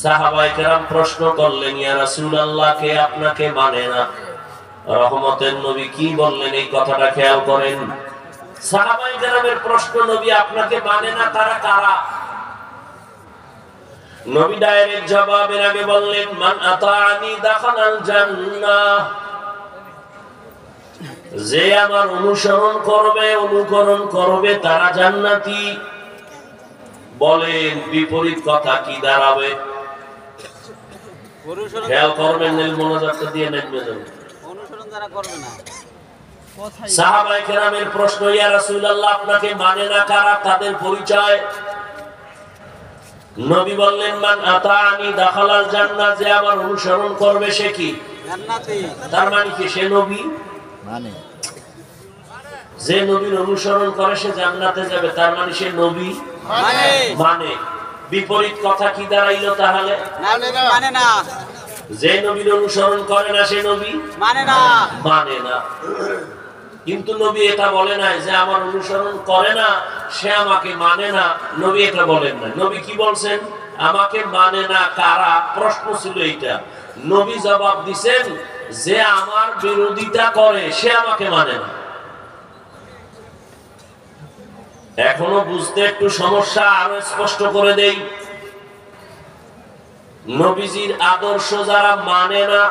সাহাবায়ে কেরাম প্রশ্ন করলেন, ইয়া রাসূলুল্লাহ, কে আপনাকে মানে না? রহমতের নবী কি বললেন এই কথাটা খেয়াল করেন। সাহাবায়ে কেরামের প্রশ্ন, নবী আপনাকে মানে না তারা কারা? নবী ডাইরেক্ট জবাবের আগে বললেন, মান আতাআনি দাখালাল জান্নাহ, যে আমার অনুসরণ করবে, অনুকরণ করবে তারা জান্নাতি। বলেন বিপরীত কথা কি দাঁড়াবে? খেয়াল করবেন, মনোযোগ দিয়ে নেবেন। অনুসরণ যারা করবে না। সাহাবায়ে কেরামের প্রশ্ন, ইয়া রাসূলুল্লাহ আপনাকে মানে না কারা, তাদের পরিচয়? নবী বললেন, মান আতাআনি দাখালাল জান্নাহ, যে আমার অনুসরণ করবে সে কি জান্নাতি। তার মানে কি সে নবী মানে? যে নবীর অনুসরণ করে সে জান্নাতে যাবে, তার মানে সে নবী মানে। বিপরীত কথা কি দাঁড়াইলো তাহলে? মানে না। যে নবীর অনুসরণ করে না সে নবী মানে না, মানে না। কিন্তু নবী এটা বলে নাই যে আমার অনুসরণ করে না সে আমাকে মানে না। নবী এটা বলেন না। নবী কি বলছেন? আমাকে মানে না কারা? প্রশ্ন ছিল এইটা। নবী জবাব দিবেন, যে আমার বিরোধিতা করে সে আমাকে মানে না। এখনো বুঝতে একটু সমস্যা, আরো স্পষ্ট করে দেই। নবীজির আদর্শ যারা মানে না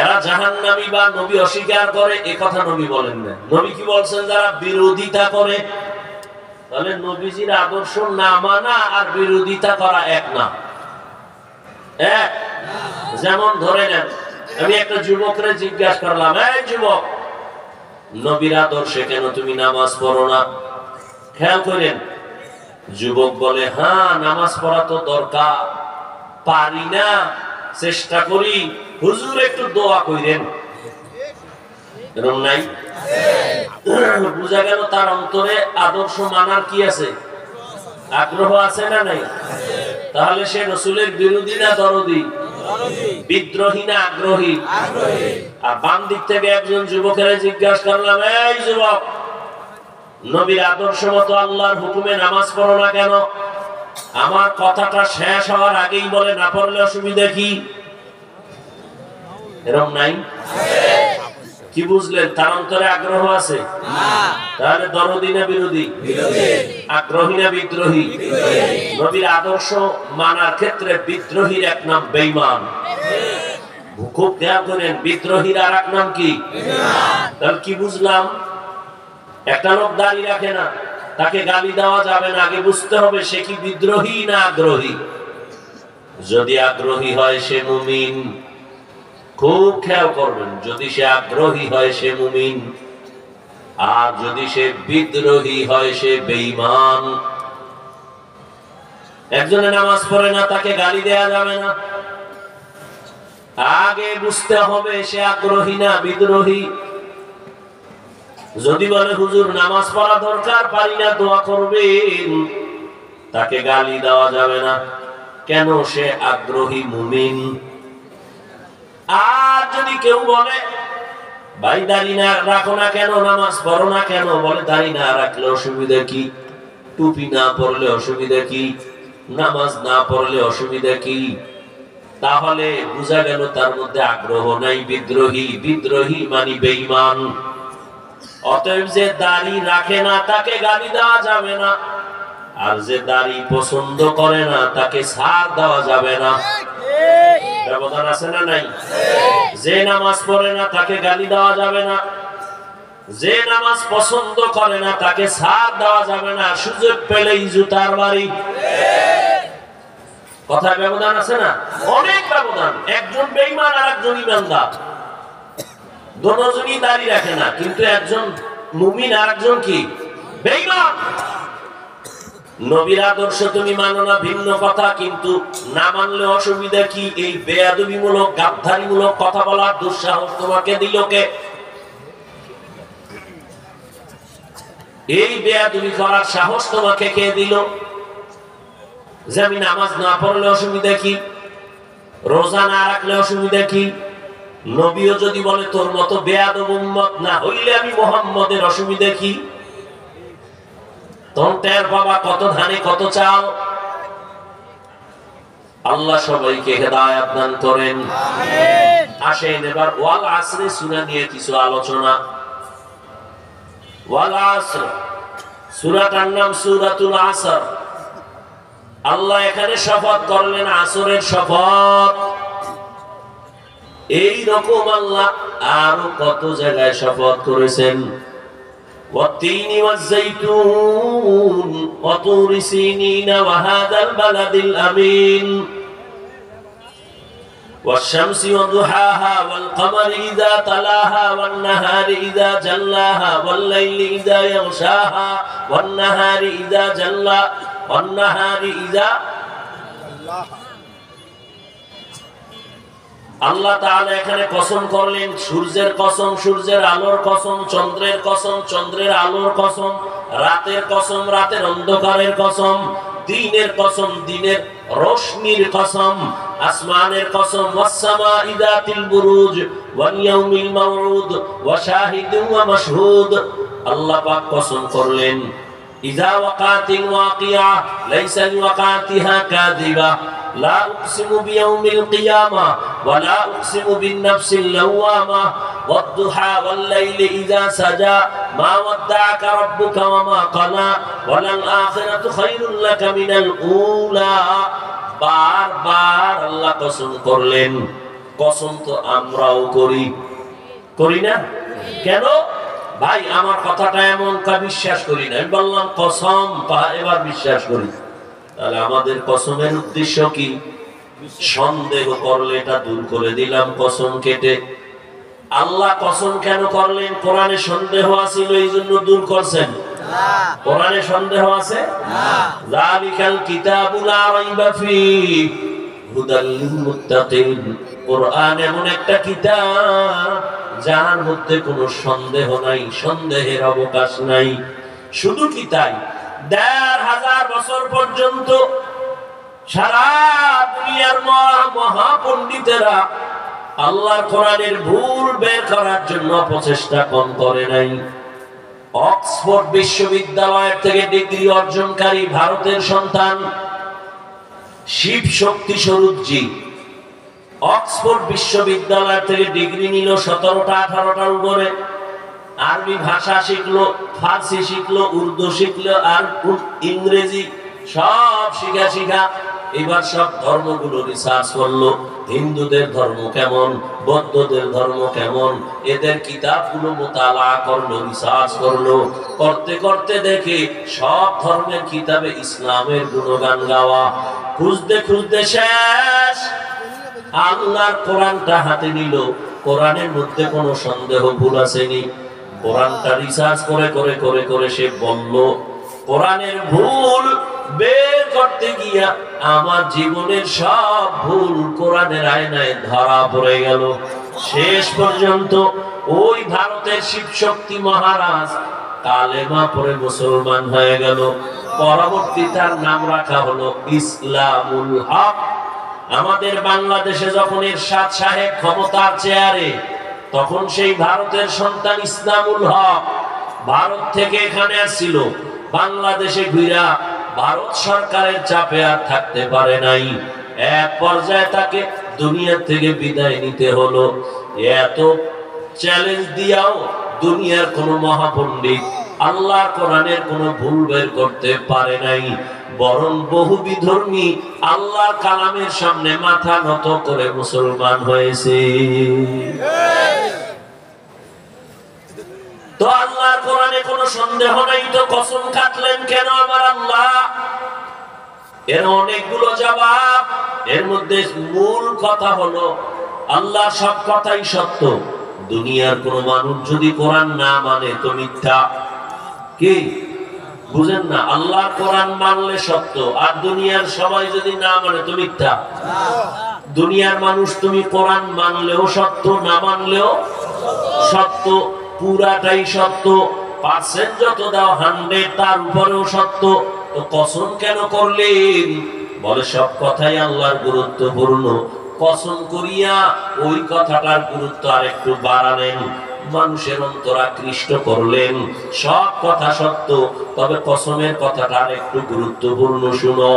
এরা জাহান্নামী বা নবী অস্বীকার করে, এ কথা নবী বলেন না। নবী কি বলছেন? যারা বিরোধিতা করে। তাহলে নবীজির আদর্শ না মানা আর বিরোধিতা করা এক না, এক। যেমন ধরে নেন, আমি একটা যুবকরে জিজ্ঞাসা করলাম, এই যুবক, নবীর আদর্শে কেন তুমি নামাজ পড়ো না? খেয়াল করেন, যুবক বলে, হ্যাঁ নামাজ পড়া তো দরকার, পারি না, চেষ্টা করি, হুজুর একটু দোয়া কইরেন। এরকম নাই? বুঝা গেল তার অন্তরে আদর্শ মানার কি আছে? আগ্রহ আছে না নাই? তাহলে সে রাসূলের বিরোধী না দরদি? বিদ্রোহী না আগ্রহী? আর বাম দিক থেকে একজন যুবকের জিজ্ঞাসা করলাম, এই যুবক, নবীর আদর্শ মতো আল্লাহর হুকুমে নামাজ পড়ো না কেন? আমার কথাটা শেষ হওয়ার আগেই বলে, না পড়লে অসুবিধা কি? এরকম নাই? কি বুঝলেন? তার অন্তরে আগ্রহ আছে? তাহলে দরদি না বিরোধী? আগ্রহী না বিদ্রোহী? নবীর আদর্শ মানার ক্ষেত্রে বিদ্রোহীর এক নাম বেঈমান। খুব খেয়াল করেন, বিদ্রোহীর আর এক নাম কি? তাহলে কি বুঝলাম? একটা লোক দাড়ি রাখে না, তাকে গালি দেওয়া যাবে না, আগে বুঝতে হবে সে কি বিদ্রোহী না আগ্রহী। যদি আগ্রহী হয় সে মুমিন। খুব খেয়াল করবেন, যদি সে আগ্রহী হয় সে মুমিন, আর যদি সে বিদ্রোহী হয় সে বেঈমান। একজনে নামাজ পড়ে না, তাকে গালি দেয়া যাবে না, আগে বুঝতে হবে সে আগ্রহী না বিদ্রোহী। যদি বলে হুজুর নামাজ পড়া দরকার, পারি না, দোয়া করবেন, তাকে গালি দেওয়া যাবে না। কেন? সে আগ্রহী মুমিন। আর যদি কেউ বলে ভাই দাড়ি না রাখো না কেন, নামাজ পড়ো না কেন, বলে দাড়ি না রাখলে অসুবিধা কি, টুপি না পরলে অসুবিধা কি, নামাজ না পড়লে অসুবিধা কি, তাহলে বোঝা গেল তার মধ্যে আগ্রহ নাই, বিদ্রোহী। বিদ্রোহী মানে বেঈমান। অতএব যে দাড়ি রাখে না তাকে গালি দেওয়া যাবে না, আর যে দাড়ি পছন্দ করে না তাকে ছাড় দেওয়া যাবে না। ব্যবধান আছে না নাই? যে নামাজ পড়ে না তাকে গালি দেওয়া যাবে না, যে নামাজ পছন্দ করে না তাকে ছাড় দেওয়া যাবে না, সুযোগ পেলেই জুতার বাড়ি। কথায় ব্যবধান আছে না? অনেক ব্যবধান। একজন বেঈমান আর একজন ঈমানদার, দুজনই দাড়ি রাখে না, কিন্তু একজন মুমিন আর একজন কি বেঈমান। নবীর আদর্শ তুমি মানো না ভিন্ন কথা, কিন্তু না মানলে অসুবিধা কি? এই বেয়াদবিমূলক গাদ্দারিমূলক কথা বলার দুঃসাহস তোমাকে দিল কে? এই বেয়াদবি করার সাহস তোমাকে কে দিল? যে আমি নামাজ না পড়লে অসুবিধা কি, রোজা না রাখলে অসুবিধা কি? নবীও যদি বলে তোর মতো বেয়াদব উম্মত না হইলে আমি মুহাম্মদের অসুবিধা কি? তন্তের বাবা কত ধানে কত চাল। আল্লাহ সবাইকে হেদায়েত দান করেন, আমিন। আসেন এবার ওয়াল আসরে সূরা নিয়ে কিছু আলোচনা। ওয়াল আসর সূরাটার নাম সূরাতুল আসর। আল্লাহ এখানে শপথ করলেন আসরের শপথ। এই রকম আল্লাহ আরো কত জায়গায় শপথ করেছেন। ওয়াত-তিনি ওয়াজ-যাইতুন ওয়া তুরি সিনিন ওয়া হাযাল বালাদিল আমিন والشمس وضحاها والقمر إذا تلاها والنهار إذا جلاها والليل إذا يغشاها والنهار إذا جلا والنهار إذا আল্লাহ তাআলা এখানে কসম করলেন, সূর্যের কসম, সূর্যের আলোর কসম, চন্দ্রের কসম, চন্দ্রের আলোর কসম, রাতের কসম, রাতের অন্ধকারের কসম, দিনের কসম, দিনের রোশনির কসম, আসমানের কসম, ওয়াস-সামাই যাতিল বুরুজ ওয়াল ইয়াউমিল মাউউদ ওয়া শাহিদিন ওয়া মাশহুদ। আল্লাহ পাক কসম করলেন, ইযা ওয়াকাতিল ওয়াকিয়া লাইসা লিওয়াকাতিহা কাযিবা লা উকসিমু বিয়াউমিল কিয়ামা ওয়া লা উকসিমু বিন-নাফসিল লাওয়ামা ওয়াদ-দুহা ওয়াল-লাইলি ইযা সাজা মা ওয়াদ্দাআকা রাব্বুকা ওয়া মা ক্বালা ওয়া লাল আখিরাতু খায়রুল লাকা মিনাল উলা। বারবার আল্লাহ কসম করলেন। কসম তো আমরাও করি না? কেন ভাই আমার কথাটা এমন কা বিশ্বাস করি না? আমি বললাম কসম, এবার বিশ্বাস করি। তাহলে আমাদের কসমের উদ্দেশ্য কি? সন্দেহ করলে এটা দূর করে দিলাম কসম কেটে। আল্লাহ কসম কেন করলেন? কোরআনে সন্দেহ আছিল এই জন্য দূর করছেন? কোরআনে সন্দেহ আছে? যালিকাল কিতাবু লা রাইবা ফীহি হুদাল লিল মুত্তাকিন। কোরআন এমন একটা কিতাব যার মধ্যে কোনো সন্দেহ নাই, সন্দেহের অবকাশ নাই। শুধু কি তাই, ১৫০০ বছর পর্যন্ত সারা দুনিয়ার মহাপণ্ডিতেরা আল্লাহর কোরআনের ভুল বের করার জন্য প্রচেষ্টা কম করে নাই। অক্সফোর্ড বিশ্ববিদ্যালয় থেকে ডিগ্রি অর্জনকারী ভারতের সন্তান শিব শক্তি স্বরূপজি অক্সফোর্ড বিশ্ববিদ্যালয় থেকে ডিগ্রি নিল ১৭টা 18টার উপরে। আরবি ভাষা শিখলো, ফার্সি শিখলো, উর্দু শিখলো, আর ইংরেজি সব শিখা এবার সব ধর্মগুলো রিসার্চ করলো। হিন্দুদের ধর্ম কেমন, বৌদ্ধদের ধর্ম কেমন, এদের কিতাবগুলো মোতালা করলো, রিসার্চ করলো। করতে করতে দেখে সব ধর্মের কিতাবে ইসলামের গুণগান গাওয়া। খুঁজতে খুঁজতে শেষ আল্লাহর কোরআনটা হাতে নিল। কোরআনের মধ্যে কোনো সন্দেহ ভুল আসেনি। কোরআনটা রিসার্চ করে সে বলল, কোরআনের ভুল বের করতে গিয়া আমার জীবনের সব ভুল কোরআনের আয়নায় ধরা পড়ে গেল। শেষ পর্যন্ত ওই ভারতের শিব শক্তি মহারাজ কালেমা পড়ে মুসলমান হয়ে গেল। পরবর্তী তার নাম রাখা হলো ইসলামুল হক। আমাদের বাংলাদেশে যখন এরশাদ সাহেব ক্ষমতার চেয়ারে, তখন সেই ভারতের সন্তান ইসলামুল হক ভারত থেকে এখানে আসছিল। বাংলাদেশে ঘুরা ভারত সরকারের চাপে আর থাকতে পারে নাই। এক পর্যায়ে তাকে দুনিয়া থেকে বিদায় নিতে হলো। এত চ্যালেঞ্জ দিয়াও দুনিয়ার কোন মহাপণ্ডিত আল্লাহর কোরআনের কোন ভুল বের করতে পারে নাই। বরং বহু বিধর্মী আল্লাহর কালামের সামনে মাথা নত করে মুসলমান হয়েছে। তো আল্লাহর কোরআনে কোনো সন্দেহ নাই, তো কসম কাটলেন কেন আমার আল্লাহ? এর অনেকগুলো জবাব। এর মধ্যে মূল কথা হলো আল্লাহ সব কথাই সত্য। দুনিয়ার কোন মানুষ যদি কোরআন না মানে তো মিথ্যা। কি বুঝেন না? আল্লাহর কোরআন মানলে সত্য, আর দুনিয়ার সবাই যদি না মানে তো মিথ্যা। দুনিয়ার মানুষ তুমি কোরআন মানলেও সত্য, না মানলেও সত্য, পুরাটাই সত্য। পার্সেন্ট যত দাও 100 তার উপরেও সত্য, তো কসম কেন করলেন? বলে সব কথাই আল্লাহর গুরুত্বপূর্ণ, কসম করিয়া ওই কথাটার গুরুত্ব আর একটু বাড়ালেন, মানুষের অন্তর আকৃষ্ট করলেন। সব কথা সত্য, তবে কসমের কথাটা আর একটু গুরুত্বপূর্ণ শুনো।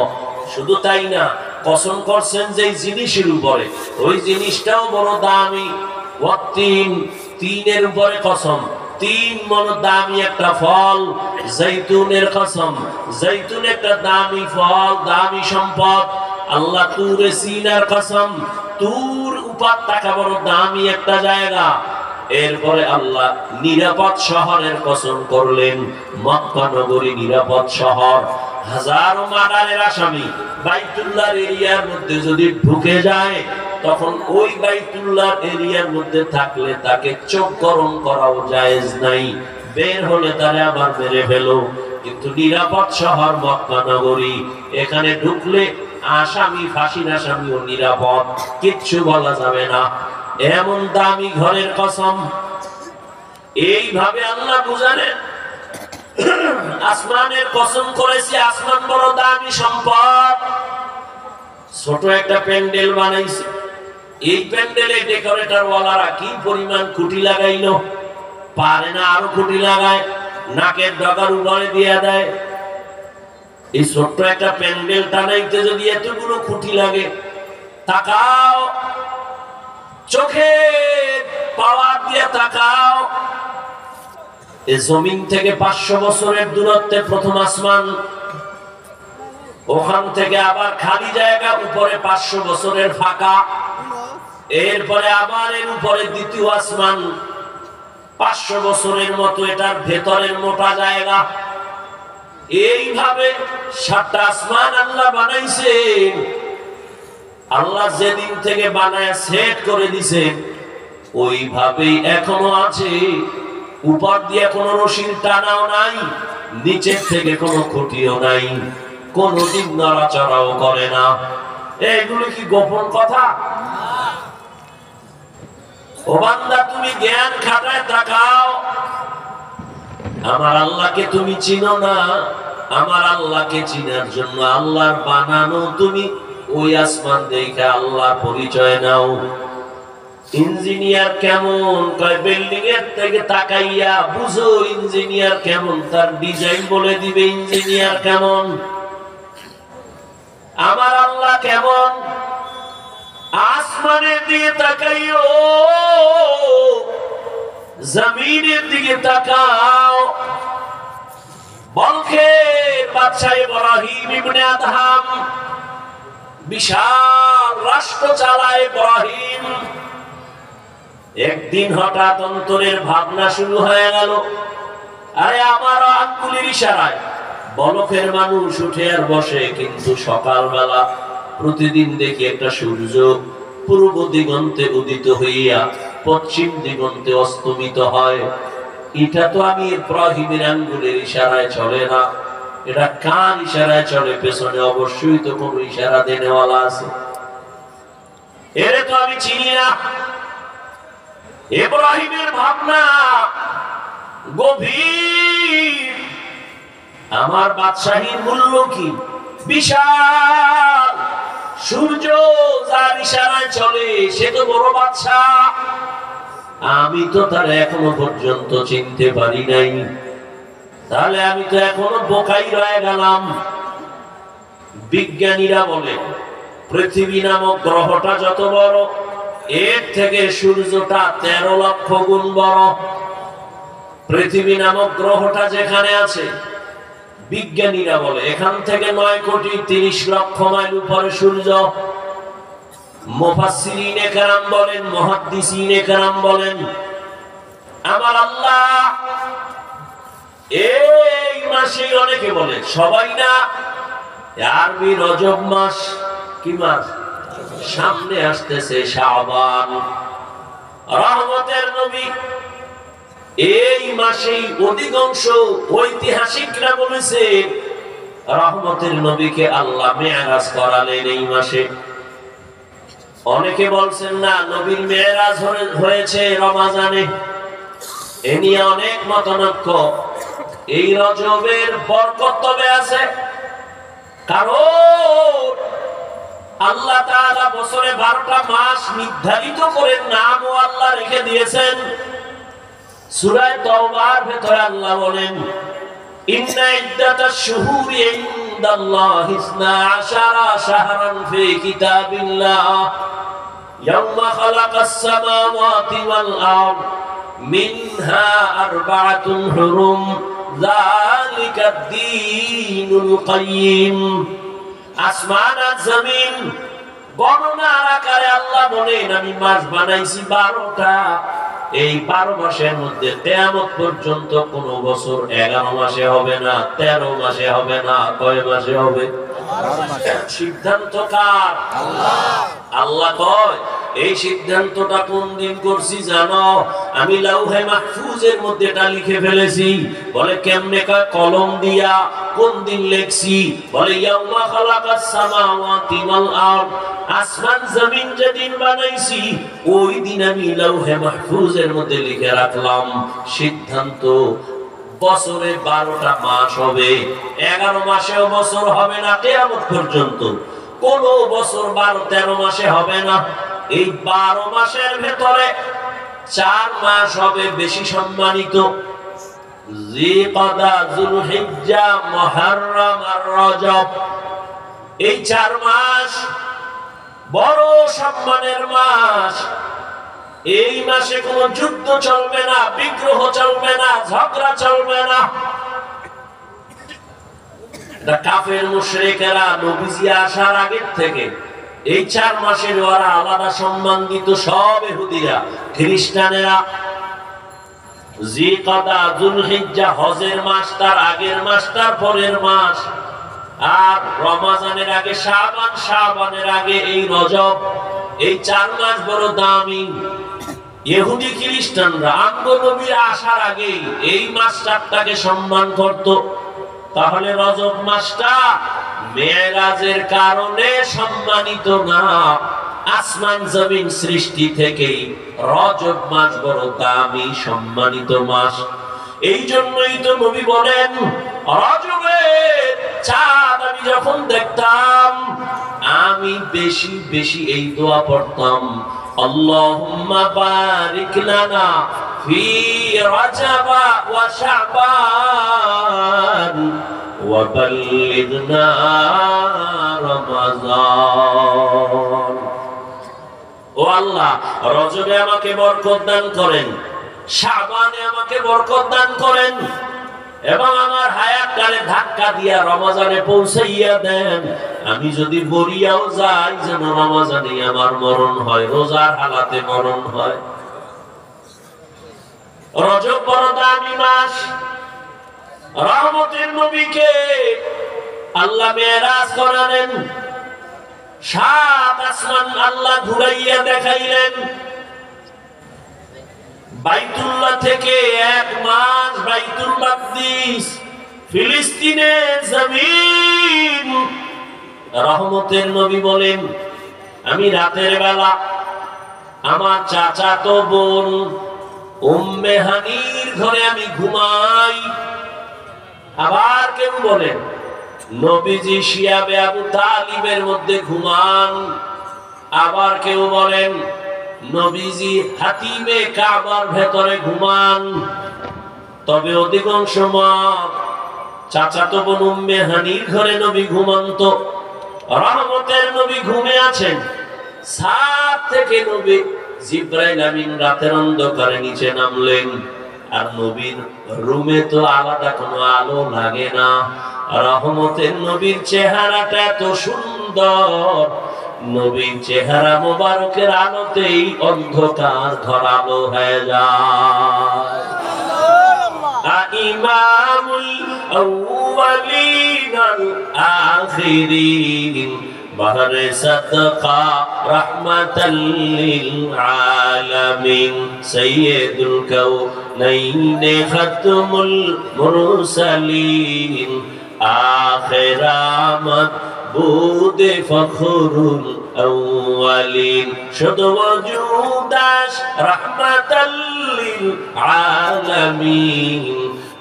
শুধু তাই না, কসম করছেন যে জিনিসের উপরে, ওই জিনিসটাও বড় দামি। তিনের উপরে কসম, 3 মণ দামি একটা ফল, জৈতুনের কসম। জৈতুন একটা দামি ফল, দামি সম্পদ। আল্লাহ তুরে সিনার কসম, তুর উপত্যকা বড় দামি একটা জায়গা। এরপরে আল্লাহ নিরাপদ শহরের কসম করলেন, মক্কা নগরী নিরাপদ শহর। হাজারো মার্ডারের আসামি বাইতুল্লাহর এরিয়ার মধ্যে যদি ঢুকে যায়, তখন ওই বাইতুল্লাহর এরিয়ার মধ্যে থাকলে তাকে চোখ গরম করাও জায়েজ নাই, বের হলে তারে আবার মেরে ফেলো। কিন্তু নিরাপদ শহর মক্কা নগরী, এখানে ঢুকলে আসামি, ফাঁসির আসামিও নিরাপদ, কিচ্ছু বলা যাবে না। এমন দামি ঘরের কসম। এইভাবে আল্লাহ বুঝালেন, আসমানের কসম করেছি, আসমান বড় দামি সম্পদ। ছোট একটা প্যান্ডেল বানাইছে, এই প্যান্ডেলে ডেকোরেটর ওয়ালারা কি পরিমাণ খুঁটি লাগাইলো, পারে না আরো খুঁটি লাগায়, নাকের ডগার উপরে দিয়ে দেয়। এই ছোট্ট একটা প্যান্ডেল টানাইতে যদি এতগুলো খুঁটি লাগে, তাকাও, চোখে পাওয়ার দিয়ে তাকাও। এই জমিন থেকে 500 বছরের দূরত্বে প্রথম আসমান, ওখান থেকে আবার খালি জায়গা, উপরে 500 বছরের ফাঁকা, এরপরে আবার এর উপরে দ্বিতীয় আসমান, 500 বছরের মতো এটার ভেতরের মোটা জায়গা। এইভাবে 7টা আসমান আল্লাহ বানাইছেন। আল্লাহ যেদিন থেকে বানায় সেট করে দিছেন, ওইভাবেই এখনো আছে। উপর দিয়ে কোনো রশির টানাও নাই, নিচের থেকে কোনো খুঁটিও নাই, কোনদিন নড়াচড়াও করে না। এগুলো কি গোপন কথা? ও বান্দা, তুমি জ্ঞান খাটায় তাকাও। আমার আল্লাহকে তুমি চিনো না? আমার আল্লাহকে চিনার জন্য আল্লাহর বানানো তুমি ওই আসমান দেখে আল্লাহ পরিচয় নাও। ইঞ্জিনিয়ার কেমন, কয় বিল্ডিং এর থেকে তাকাইয়া বুঝো ইঞ্জিনিয়ার কেমন, তার ডিজাইন বলে দিবে ইঞ্জিনিয়ার কেমন। আমার আল্লাহ কেমন, আসমানের দিকে তাকাইও, জমিনের দিকে তাকাও। বলখের বাদশা ইব্রাহিম ইবনে আদহাম, বিশাল রাষ্ট্র চালায় ইব্রাহিম। একদিন হঠাৎ অন্তরের ভাবনা শুরু হয়ে গেল, আরে আমার আঙ্গুলের ইশারায় বলখের মানুষ উঠে আর বসে, কিন্তু সকালবেলা প্রতিদিন দেখি একটা সূর্য পূর্ব দিগন্তে উদিত হইয়া পশ্চিম দিগন্তে অস্তমিত হয়। এটা তো আমি ইব্রাহিমের আঙ্গুলের ইশারায় চলে না, এটা কার ইশারায় চলে? পেছনে অবশ্যই তো কোনো ইশারা দেনেওয়ালা আছে, এরে তো আমি চিনি না। ইব্রাহিমের ভাবনা গভীর। আমার বাদশাহীর মূল্য কি? বিশাল। সূর্য যার ইশারায় চলে সে তো বড় বাদশাহ, আমি তো তার এখনো পর্যন্ত চিনতে পারি নাই। তাহলে আমি তো এখনো বোকাই রয়ে গেলাম। বিজ্ঞানীরা বলে পৃথিবী নামক গ্রহটা যত বড়, এর থেকে সূর্যটা 13 লক্ষ গুণ বড়। পৃথিবী নামক গ্রহটা যেখানে আছে, বিজ্ঞানীরা বলে এখান থেকে 9 কোটি 30 লক্ষ মাইল উপরে সূর্য। মুফাসসিরিনে কেরাম বলেন, মুহাদ্দিসিনে কেরাম বলেন, আমার আল্লাহ এই মাসে, অনেকে বলে সবাই না, আরবি রজব মাস, কি মাস? সামনে আসতেছে শাবান, রহমতের নবী। এই মাসেই অধিকাংশ ঐতিহাসিকরা বলেছে রহমতের নবীকে আল্লাহ মেরাজ করালেন এই মাসে। অনেকে বলছেন না, নবীর মেরাজ হয়েছে রমজানে। এ নিয়ে অনেক মতনৈক্য। এই রজবের বরকত তবে আছে, কারণ আল্লাহ তাআলা বছরে 12টা মাস নির্ধারিত করে নামও আল্লাহ রেখে দিয়েছেন। সূরা তাওবার ভেতরে আল্লাহ বলেন, ইন্না ইদ্দাতাশ শুহুরি ইনদাল্লাহি 12 শাহরান ফি কিতাবিল্লাহ ইয়াওমা খালাকাস সামাওয়াতি ওয়াল আরদ মিনহা আরবাআতুন হুরুম যালিকাদ দীনুল কাইয়্যিম। আসমান আর জমিন গণনার আকারে আল্লাহ বলেন, আমি মাস বানাইছি 12টা। এই 12 মাসের মধ্যে কিয়ামত পর্যন্ত কোন বছর 11 মাসে হবে না, 13 মাসে হবে না। কয় মাসে হবে? সিদ্ধান্ত কার? আল্লাহ কয়, এই সিদ্ধান্তটা কোন দিন করছি জানো? আমি লাউহে মাহফুজের মধ্যে এটা লিখে ফেলেছি। বলে কেমনে? কয় কলম দিয়া। কোন দিন লিখছি? বলে ইয়াউমা খালাকাস সামাওয়াতি ওয়াল আরদ, আসমান জমিন যেদিন বানাইছি ওই দিন আমি লাউহে মাহফুজের মধ্যে লিখে রাখলাম। সিদ্ধান্ত বছরে 12টা মাস হবে, 11 মাসেও বছর হবে না কিয়ামত পর্যন্ত। কোন বছর 12-13 মাসে হবে না। এই 12 মাসের ভেতরে 4 মাস হবে বেশি সম্মানিত, জিলকাদা, যুলহিজ্জা, মুহররম আর রজব। এই 4 মাস বড় সম্মানের মাস। এই মাসে কোন যুদ্ধ চলবে না, বিগ্রহ চলবে না, ঝগড়া চলবে না। কাফের মুশরিকেরা নবীজি আসার আগের থেকে এই 4 মাসের ওরা আলাদা সম্মান দিত। সব ইহুদিরা, খ্রিস্টানেরা জিলকাদা, যুলহিজ্জা হজের মাস, তার আগের মাস, তার পরের মাস, আর রমজানের আগে শাবান, শাবানের আগে এই রজব। এই 4 মাস বড় দামি। ইহুদি খ্রিস্টানরা আঙ্গ নবীর আসার আগে এই মাসটাকে সম্মান করত। তাহলে রজব মাসটা মেরাজের কারণে সম্মানিত না, আসমান জমিন সৃষ্টি থেকেই রজব মাস বড় দামি সম্মানিত মাস। এই জন্যই তো নবী বলেন, রজবের চাঁদ আমি যখন দেখতাম আমি বেশি বেশি এই দোয়া পড়তাম, আল্লাহুম্মা বারিক লানা ফি রজব ওয়া শাবান ওয়া বাল্লিগনা রমাজান। ও আল্লাহ, রজবে আমাকে বরকত দান করেন, শাবানে আমাকে বরকত দান করেন, এবং আমার হায়াতকালে ধাক্কা দিয়া রমজানে পৌঁছাইয়া দেন। আমি যদি মরিয়াও যাই যেন রমজানে আমার মরণ হয়, রোজার হালাতে মরণ হয়। রজব বড় দামি মাস। রহমতের নবীকে আল্লাহ মেরাজ করালেন, 7 আসমান আল্লাহ ঘুরাইয়া দেখাইলেন। বাইতুল্লাহ থেকে 1 মাস বাইতুল মাকদিস, ফিলিস্তিনের জমিন। রহমতের নবী বলেন, আমি রাতের বেলা আমার চাচাতো বোন উম্মে হানির ঘরে আমি ঘুমাই। আবার কেউ বলেন নবীজি শিয়াবে আবু তালিবের মধ্যে ঘুমান। আবার কেউ বলেন নবীজি হাতিমে কাবার ভেতরে ঘুমান। তবে অধিকাংশ মত চাচাতো বোন উম্মে হানির ঘরে নবী ঘুমন্ত। রহমতের নবী ঘুমে আছেন। ছাদ থেকে নবী জিবরাইল আমিন রাতের অন্ধকারে নিচে নামলেন। আর নবীর রুমে তো আলাদা কোনো আলো লাগে না। রহমতের নবীর চেহারাটা এত সুন্দর, নবীর চেহারা মোবারকের আলোতেই অন্ধকার ধরালো হয়ে যায়। ইমামুল আউয়ালিন আল আখিরিন বাহরে সাদকা রাহমাতাল লিল আলামিন সাইয়্যিদুল কাউনাইন খাতমুল মুরসালিন আখিরামত বুদে ফখরুল আউয়ালিন শুধু ওজুদ রাহমাতাল লিল আলামিন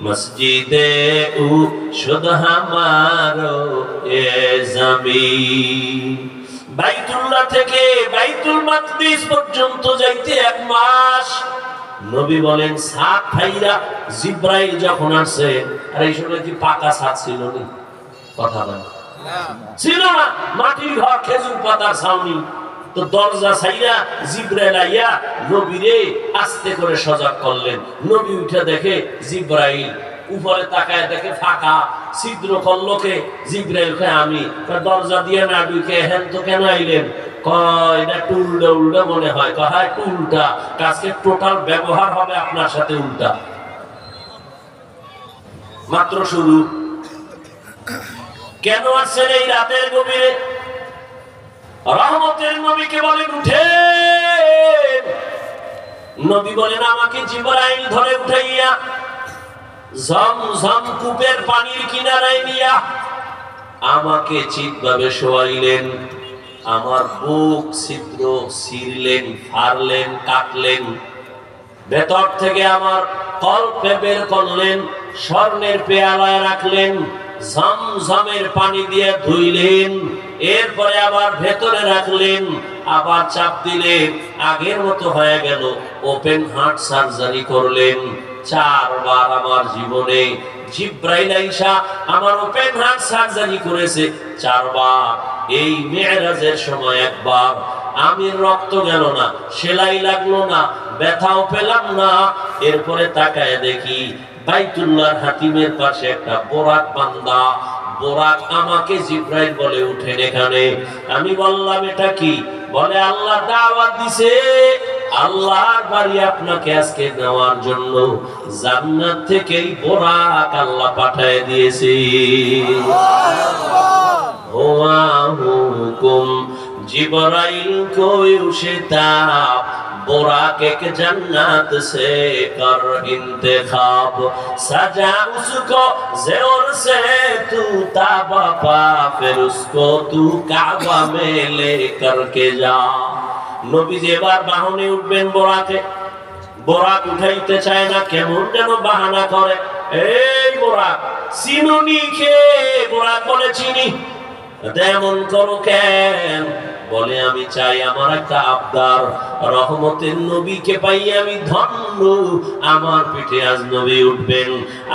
মসজিদে ও শুধু হামারো এ জমিন। বাইতুল্লাহ থেকে বাইতুল মাকদিস পর্যন্ত যাইতে 1 মাস। নবী বলেন সাত ভাইরা জিব্রাইল যখন আসে, আর এই সময় কি পাকা ছাদ ছিল না? কথা বলে ছিল না, মাটির ঘর, খেজুর পাতার ছাউনি। তো দরজা ছাইরা জিব্রাইল আইয়া নবীরে আস্তে করে সজাগ করলেন। নবী উঠে দেখে জিব্রাইল, উপরে তাকায় দেখে ফাঁকা, ছিদ্র করলোকে। জিব্রাইল কয় আমি। দরজা দিয়ে না ঢুকে হেন তো কেন আইলেন? কয় এটা টুলটা উল্টা মনে হয়। কয় টুলটা আজকে টোটাল ব্যবহার হবে আপনার সাথে উল্টা, মাত্র শুরু। কেন আসছেন এই রাতের গভীরে? রহমতের নবীকে বলেন উঠে। নবী বলেন আমাকে জিবরাইল ধরে উঠাইয়া জমজম কূপের পানির কিনারায় নিয়া আমাকে চিৎভাবে শোয়াইলেন। আমার বুক ছিদ্র ছিঁড়লেন, ফাড়লেন, কাটলেন। ভেতর থেকে আমার কল্পে বের করলেন, স্বর্ণের পেয়ালায় রাখলেন, ঝমঝমের পানি দিয়ে ধুইলেন। এরপরে আবার ভেতরে রাখলেন, আবার চাপ দিলেন, আগের মতো হয়ে গেল। ওপেন হার্ট সার্জারি করলেন। 4 বার আমার জীবনে জিব্রাইল আইসা আমার ওপেন হার্ট সার্জারি করেছে 4 বার। এই মেরাজের সময় 1 বার। আমি রক্ত গেল না, সেলাই লাগলো না, ব্যথাও পেলাম না। এরপরে তাকায় দেখি বাইতুল্লাহর হাতিমের পাশে একটা বোরাক বান্দা। বোরাক আমাকে জিব্রাইল বলে উঠেন এখানে। আমি বললাম এটা কি? বলে আল্লাহ দাওয়াত দিছে, আল্লাহর বাড়ি আপনাকে আজকে নেওয়ার জন্য জান্নাত থেকেই বোরাক আল্লাহ পাঠিয়ে দিয়েছে। হুয়া হুকুম जिब्राइल को उशिताब बुराक एक जन्नत से कर इंतखाब सजा उसको ज़ोर से तू ताबा पा फिर उसको तू काबा में लेकर के जा। नबी जेबार बाहने उठबेन बोराके, बोराक उठाइते चाय ना, केमन जेन बाहाना करे। এই बोराक চিনুনি কে? बोराक বলে চিনি। তেমন করো কেন? বলে আমি চাই আমার একটা আবদার, রহমতের নবীকে পাই আমি ধন্য। আমার পিঠে আজ নবী উঠবেন,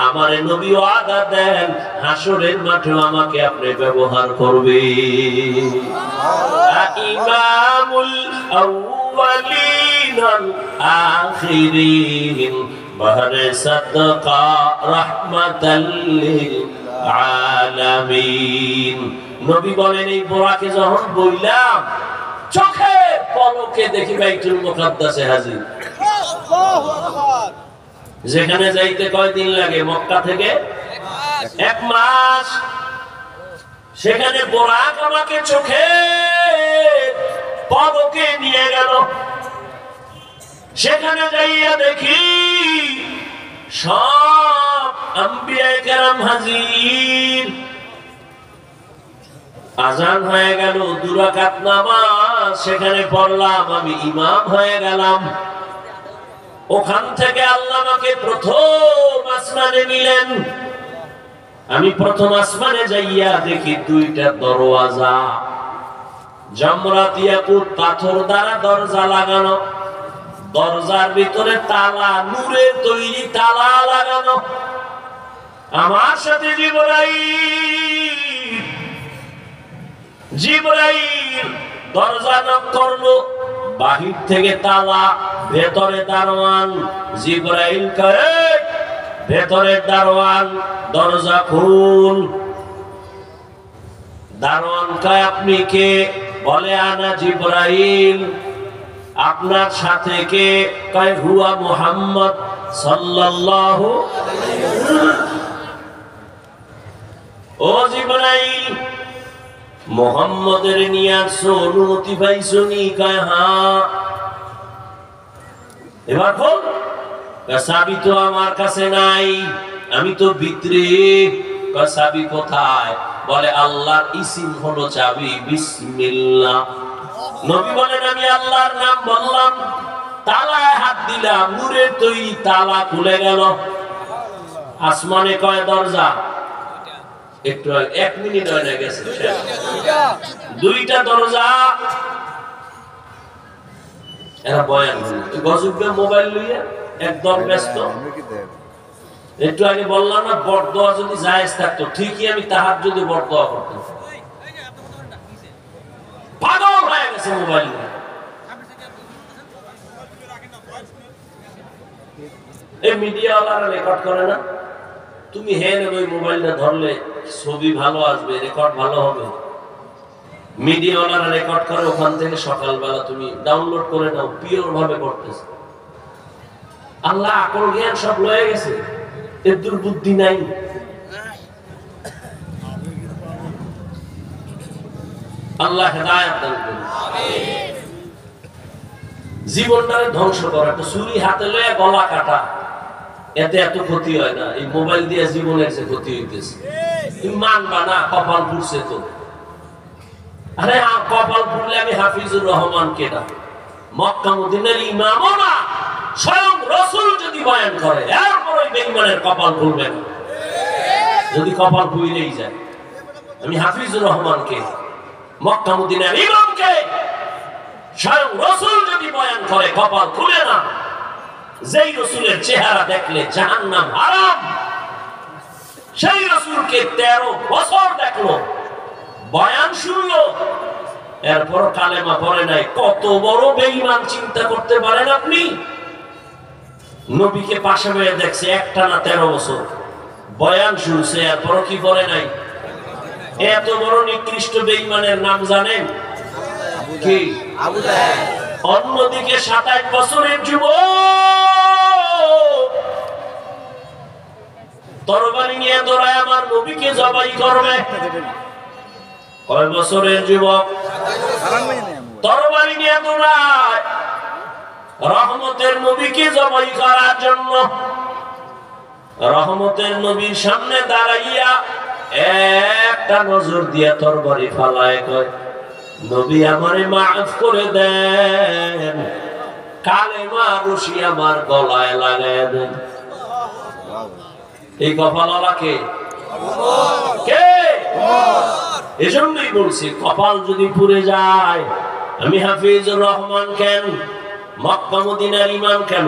আমারে নবী ওয়াদা দেন হাসরের মাঠে আমাকে আপনি ব্যবহার করবেন। ইমামুল আউয়ালিন ওয়াল আখিরিন বাহরে সাদকা রাহমাতাল লিল আলামিন। নবী বলেন এই বোরাকে যখন বইলাম চোখে পলকে দেখি বাইতুল মুকাদ্দাসে হাজির। যেখানে যাইতে কয়দিন লাগে? মক্কা থেকে 1 মাস। সেখানে বোরাক আমাকে চোখে পলকে নিয়ে গেল। সেখানে যাইয়া দেখি সব আম্বিয়া কেরাম হাজির। আজান হয়ে গেল, 2 রাকাত নামাজ সেখানে পড়লাম, আমি ইমাম হয়ে গেলাম। ওখান থেকে আল্লাহ আমাকে প্রথম আসমানে নিলেন। আমি প্রথম আসমানে যাইয়া দেখি 2টা দরওয়াজা, জামরাত ইয়াকুত পাথর দ্বারা দরজা লাগানো। দরজার ভিতরে তালা, নূরের তৈরি তালা লাগানো। আমার সাথে জিবরাইল দরজা নক করলো। বাহির থেকে তালা, ভেতরে দারোয়ান। জিবরাইল কয়ে ভেতরের দারোয়ান দরজা খুল। দারোয়ান কয় আপনি কে? বলে আনা জিবরাইল। আপনার সাথে কে? কয় হুয়া মুহাম্মদ সাল্লাল্লাহু আলাইহি ওয়াসাল্লাম। ও জিবরাইল, মুহাম্মদের নিয়ে আসছো, অনুমতি পাইছো নি? কয় হ্যাঁ। এবার বল, চাবি তো আমার কাছে নাই, আমি তো ভিতরে। কয় চাবি কোথায়? বলে আল্লাহর ইসিম হলো চাবি, বিসমিল্লাহ। নবী বলেন আমি আল্লাহর নাম বললাম, তালায় হাত দিলাম, নূরের তৈরি তালা খুলে গেল। আসমানে কয় দরজা? একটু 1 মিনিট হয়ে গেছে, দুইটা দরজা। এরা বয়ান গজবে মোবাইল লইয়া একদম ব্যস্ত। একটু আগে বললাম না বরদোয়া যদি জায়েজ থাকতো, ঠিকই আমি তাহাজ্জুদে বরদোয়া করতাম। পাগল হয়ে গেছে মোবাইল নিয়ে। এই মিডিয়াওয়ালারা রেকর্ড করে না, তুমি হ্যাঁ ওই মোবাইলটা ধরলে ছবি ভালো আসবে, রেকর্ড ভালো হবে। মিডিয়াওয়ালারা রেকর্ড করে, ওখান থেকে সকালবেলা তুমি ডাউনলোড করে নাও, পিওর ভাবে করতেছে। আল্লাহ আকল জ্ঞান সব লয়ে গেছে, এর দুর্বুদ্ধি নাই। আল্লাহ হেদায়েত দান করুন। জীবনটারে ধ্বংস করা, একটা ছুরি হাতে লয়ে গলা কাটা, এতে এত ক্ষতি হয় না। এই মোবাইল দিয়ে জীবনের যে ক্ষতি হইতেছে, তুমি মানবা না। কপাল পুড়ছে তো, আরে কপাল পুড়লে আমি হাফিজুর রহমান কেডা, মক্কা মদিনার ইমামও না, স্বয়ং রাসূল যদি বয়ান করে এরপর ওই বেঈমানের কপাল পুড়বে না। যদি কপাল পুড়েই যায়, আমি হাফিজুর রহমানকে, মক্কা মদিনার ইমামকে, স্বয়ং রাসূল যদি বয়ান করে কপাল খুলে না। যেই রাসূলের চেহারা দেখলে জাহান্নাম হারাম, সেই রাসূলকে 13 বছর দেখলো, বয়ান শুনলো, এরপর কালেমা পড়ে নাই। কত বড় বেঈমান চিন্তা করতে পারেন আপনি? নবীকে পাশে বসে দেখছে একটানা 13 বছর, বয়ান শুনছে, এরপর কি পড়ে নাই। এত বড় নিকৃষ্ট বেঈমানের নাম জানেন কি? আবু জাহেল। অন্যদিকে 27 বছরের যুবক তরবারি নিয়ে দৌড়ায় আমার নবীকে জবাই করবে। কয় বছরের যুবক? তরবারি নিয়ে দৌড়ায় রহমতের নবীকে জবাই করার জন্য। রহমতের নবীর সামনে দাঁড়াইয়া একটা নজর দিয়া তরবারি ফালায়, কয় নবী আমারে মাফ করে দেন, কালেমা রশি আমার গলায় লাগায় দেন। এই কপালওয়ালা কে? কে? এজন্যই বলছি কপাল যদি পুড়ে যায়, আমি হাফিজুর রহমান কেন, মক্কা মদিনার ইমাম কেন,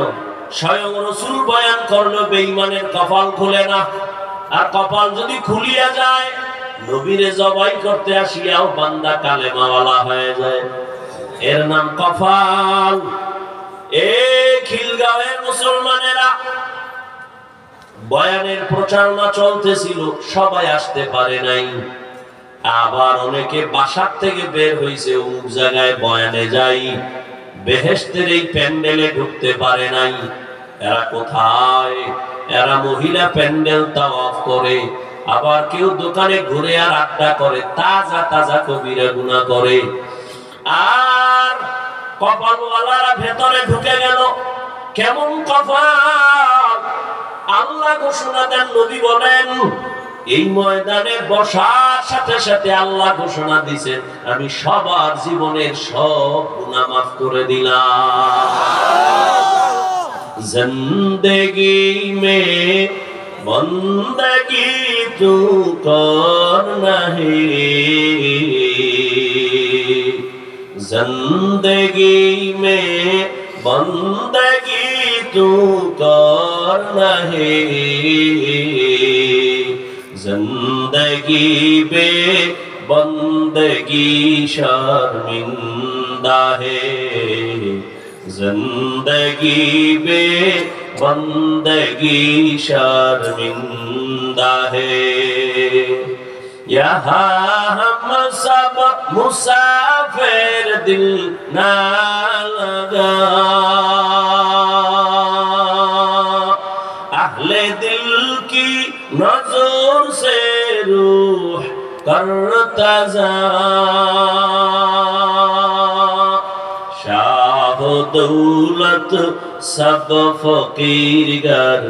স্বয়ং রাসূল বয়ান করলো বেঈমানের কপাল খুলে না। আর কপাল যদি খুলিয়া যায়, নবীরে জবাই করতে আসিয়াও বান্দা কালেমাওয়ালা হয়ে যায়। এর নাম কপাল। এই খিলগাঁওয়ের মুসলমানেরা বয়ানের প্রচারণা চলতেছিল, সবাই আসতে পারে নাই। আবার অনেকে বাসার থেকে বের হইছে, অমুক জায়গায় বয়ানে যাই, বেহেশতের এই প্যান্ডেলে ঢুকতে পারে নাই। এরা কোথায়? এরা মহিলা প্যান্ডেল তাওয়াফ করে, আবার কেউ দোকানে ঘুরে আর আড্ডা করে, তাজা তাজা কবিরা গুনাহ করে। আর কপালওয়ালারা ভেতরে ঢুকে গেল। কেমন কপাল! আল্লাহ ঘোষণা দেন, নবী বলেন, এই ময়দানে বসার সাথে সাথে আল্লাহ ঘোষণা দিয়েছেন, আমি সবার জীবনের সব গুনাহ মাফ করে দিলাম। জিন্দেগি মে বন্দগি তু করনা হে, জিন্দেগি মে বন্দগি তু করনা হে, जिंदगी बे बंदगी शर्मिंदा है, जिंदगी बे बंदगी शर्मिंदा है। यहाँ हम सब मुसाफिर दिल ना लगा, अहले दिल की नजर से रूह करता जा, शाह दौलत सब फकीर गर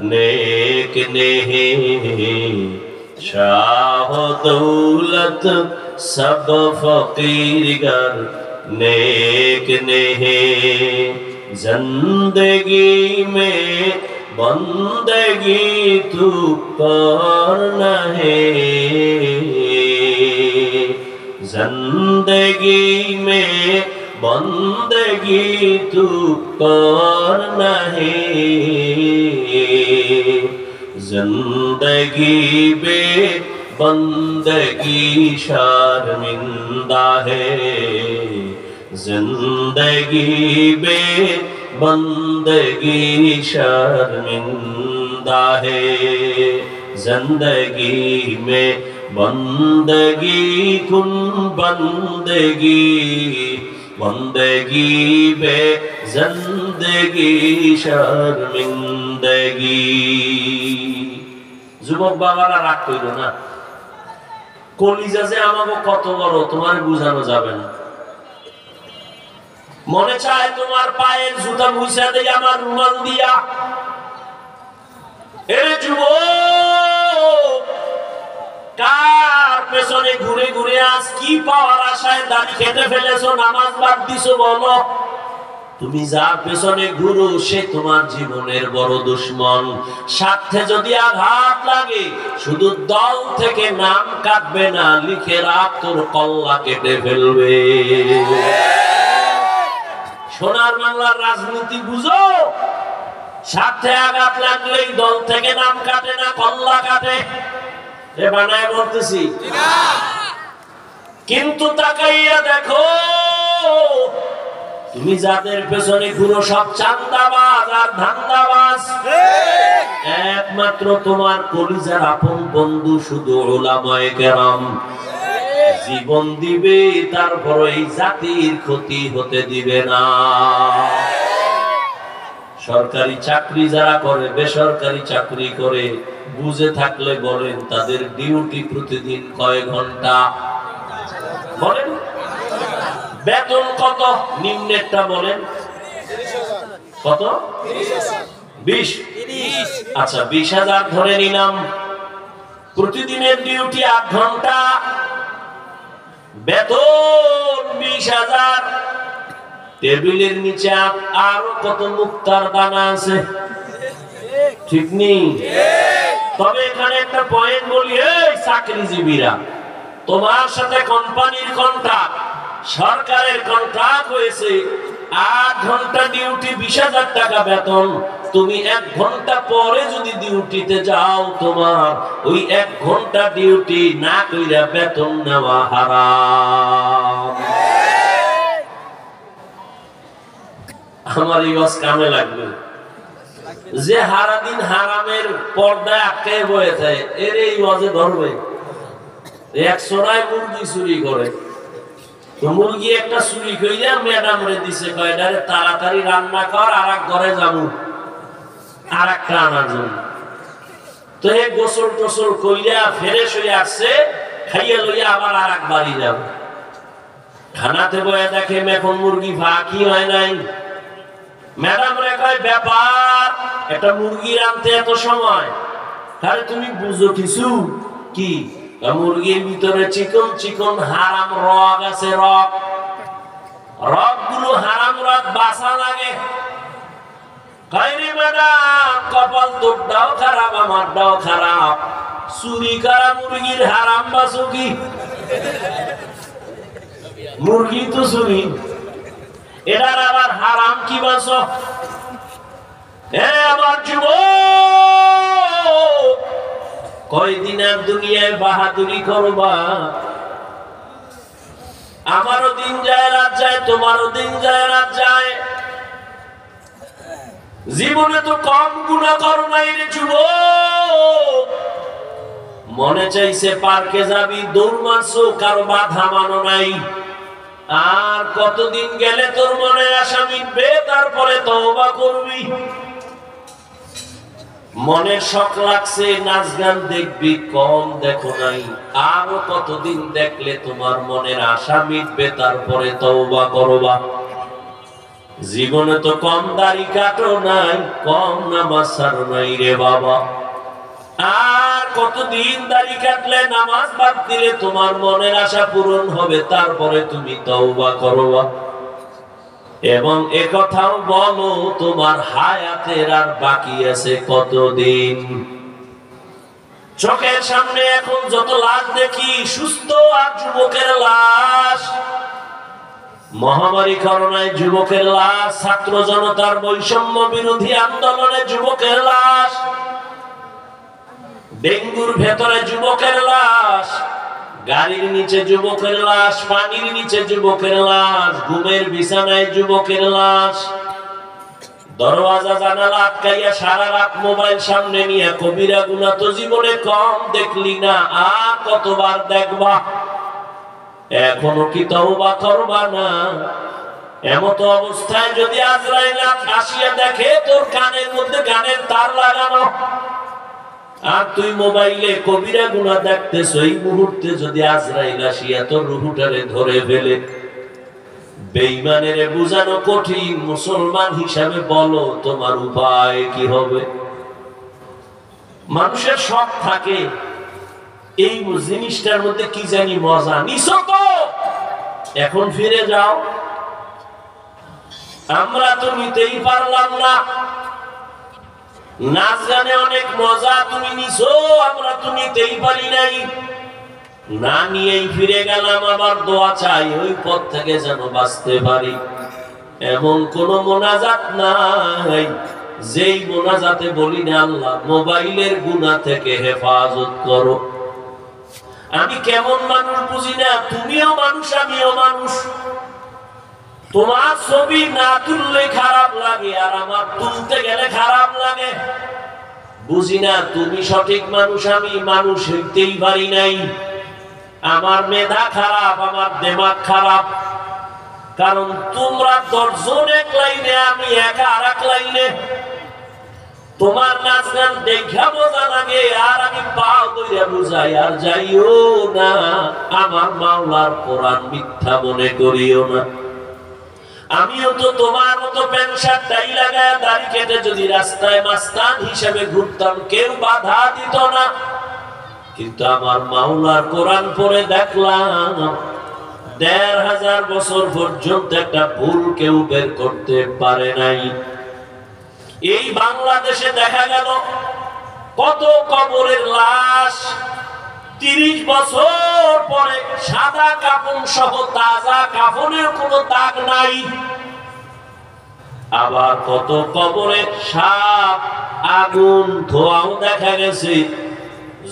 नेक नहीं, शाह दौलत सब फकीर गर नेक नहीं जिंदगी में बंदगी तू करना है जिंदगी में बंदगी तू करना है जिंदगी बे बंदगी शर्मिंदा है जिंदगी बे बंदगी शर्मिंदा है जिंदगी में बंदगी कुन बंदगी बंदगी बे जिंदगी शर्मिंदगी যুবক বাবারা রাগ কইরো না কলিজা যে আমাকে কত বড় তোমার বুঝানো যাবে না মনে চায় তোমার পায়ের জুতা মুছা দেই আমার রুমাল দিয়া এরে যুবক কার পেছনে ঘুরে ঘুরে আজ কি পাওয়ার আশায় দাড়ি খেতে ফেলেছো নামাজ বাদ দিছো বলো তুমি যার পেছনে ঘুরো সে তোমার জীবনের বড় দুশমন সাথে যদি আঘাত লাগে শুধু দল থেকে নাম কাটবে না লিখে রাখ তোর কল্লা কেটে ফেলবে সোনার বাংলার রাজনীতি বুঝো সাথে আঘাত লাগলেই দল থেকে নাম কাটে না কল্লা কাটে এ বানায় বলতেছি কিন্তু তাকাইয়া দেখো তুমি যাদের পেছনে ঘুরো সব চাঁদাবাজ আর ধান্দাবাজ একমাত্র তোমার কলিজার আপন বন্ধু শুধু উলামায়ে কেরাম জীবন দিবে তারপর এই জাতির ক্ষতি হতে দিবে না সরকারি চাকরি যারা করে বেসরকারি চাকরি করে বুঝে থাকলে বলেন তাদের ডিউটি প্রতিদিন কয় ঘন্টা বলেন বেতন কত নিম্নেরটা বলেন কত 20 আচ্ছা 20,000 ধরে নিলাম প্রতিদিনের ডিউটি 8 ঘন্টা বেতন 20,000 টেবিলের নিচে আরো কত মুক্তার দানা আছে ঠিক নেই তবে এখানে একটা পয়েন্ট বলি এই চাকরিজীবীরা তোমার সাথে কোম্পানির কন্ট্রাক্ট সরকারের কন্ট্রাক্ট হয়েছে 8 ঘন্টা ডিউটি 20,000 টাকা বেতন তুমি 1 ঘন্টা পরে যদি ডিউটিতে যাও তোমার ওই 1 ঘন্টা ডিউটি না কইরা বেতন নেওয়া হারাম আমার এই ওয়াজ কামে লাগবে যে সারাদিন হারামের পর্দায় আটকে বয়ে থাকে এর এই ওয়াজে ধরবে এক সোনায় মুরগি চুরি করে তো মুরগি একটা চুরি কইরা ম্যাডাম রে দিছে কয়ডারে তাড়াতাড়ি রান্না কর আর এক ঘরে যাবো আর একটা আনার জন্য তো এই গোসল টোসল কইরা ফ্রেশ হয়ে আসছে খাইয়া লইয়া আবার আর এক বাড়ি যাব খানাতে বয়ে দেখে এখন মুরগি ফাঁকি হয় নাই ম্যাডাম রে কয় ব্যাপার একটা মুরগি রানতে এত সময় তাহলে তুমি বুঝো কিছু কি মুরগির ভিতরে চিকন চিকন হারাম রগ আছে রগ গুলো হারাম রগ বাসা লাগে ম্যাডাম কপাল তোরটাও খারাপ আমারটাও খারাপ চুরি করা মুরগির হারাম বাসো কি মুরগি তো চুরি এটার আবার হারাম কি বাসো আমার যুবক কয়দিন আর দুনিয়ায় বাহাদুরি করবা আমারও দিন যায় রাত যায় তোমারও দিন যায় রাত যায় জীবনে তো কম গুনাহ করো নাই রে যুবক মনে চাইছে পার্কে যাবি দৌড় মারছো কারো বাধা মানো নাই আর কতদিন গেলে তোর মনের আশা মিটবে তারপরে তওবা করবি মনের শখ লাগছে নাচ গান দেখবি কম দেখো নাই আরো কতদিন দেখলে তোমার মনের আশা মিটবে তারপরে তওবা করবা জীবনে তো কম দাড়ি কাটো নাই কম নামাজ ছাড়ো নাই রে বাবা আর কতদিন দাড়ি কাটলে, নামাজ বাদ দিলে তোমার মনের আশা পূরণ হবে, তারপরে তুমি তওবা করবা। এবং একথাও বলো তোমার হায়াতের আর বাকি আছে কতদিন। চোখের সামনে এখন যত লাশ দেখি, সুস্থ আর যুবকের লাশ, মহামারী করোনায় যুবকের লাশ, ছাত্র জনতার বৈষম্য বিরোধী আন্দোলনে যুবকের লাশ, ডেঙ্গুর ভেতরে যুবকের লাশ, গাড়ির নিচে যুবকের লাশ, পানির নিচে যুবকের লাশ, ঘুমের বিছানায় যুবকের লাশ, দরওয়াজা জানালা আটকাইয়া সারা রাত মোবাইল সামনে নিয়ে কবিরা গুনাহ তো জীবনে কম দেখলি না, আর কতবার দেখবা? এখনো কি তওবা করবা না? এমত অবস্থায় যদি আজরাইল আসিয়া দেখে তোর কানের মধ্যে গানের তার লাগানো, আর তুই মোবাইলে কবিরা গুনাহ দেখতেছ, এই মুহূর্তে যদি আজরাইল আসিয়া তোর রূহটারে ধরে ফেলে, বেঈমানের বুঝানো কঠিন। মুসলমান হিসাবে বলো তোমার উপায় কি হবে? মানুষের শখ থাকে এই জিনিসটার মধ্যে কি জানি মজা নিছো তো, এখন ফিরে যাও। আমরা তো নিতেই পারলাম না, নাচ গানে অনেক মজা তুমি নিছো, আমরা তো নিতেই পারি নাই, না নিয়েই ফিরে গেলাম। আবার দোয়া চাই ওই পথ থেকে যেন বাঁচতে পারি। এমন কোন মোনাজাত নাই যেই মোনাজাতে বলি না আল্লাহ মোবাইলের গুনাহ থেকে হেফাজত করো। আমি কেমন মানুষ বুঝি না, তুমিও মানুষ আমিও মানুষ। তোমার ছবি না তুললে খারাপ লাগে, আর আমার তুলতে গেলে খারাপ লাগে। বুঝি না তুমি সঠিক মানুষ, আমি মানুষ হইতেই পারি নাই। আমার মেধা খারাপ, আমার দিমাগ খারাপ, কারণ তোমরা 10 জন এক লাইনে, আমি একা আর এক লাইনে। তোমার নাচ গান দেখা বোঝা লাগে, আর আমি পাও ধরে বুঝাই। আর যাইও না আমার মাওলার কোরআন মিথ্যা মনে করিও না। আমিও তো তোমার মতো প্যান্ট শার্ট টাই লাগায় দাড়ি কেটে যদি রাস্তায় মাস্তান হিসেবে ঘুরতাম, কেউ বাধা দিত না। কিন্তু আমার মাওলার কোরআন পড়ে দেখলাম 1500 বছর পর্যন্ত একটা ভুল কেউ বের করতে পারে নাই। এই বাংলাদেশে দেখা গেল কত কবরের লাশ 30 বছর পরে সাদা কাফন সহ, তাজা কাফনের কোনো দাগ নাই। আবার কত কবরে সাপ, আগুন, ধোঁয়াও দেখা গেছে।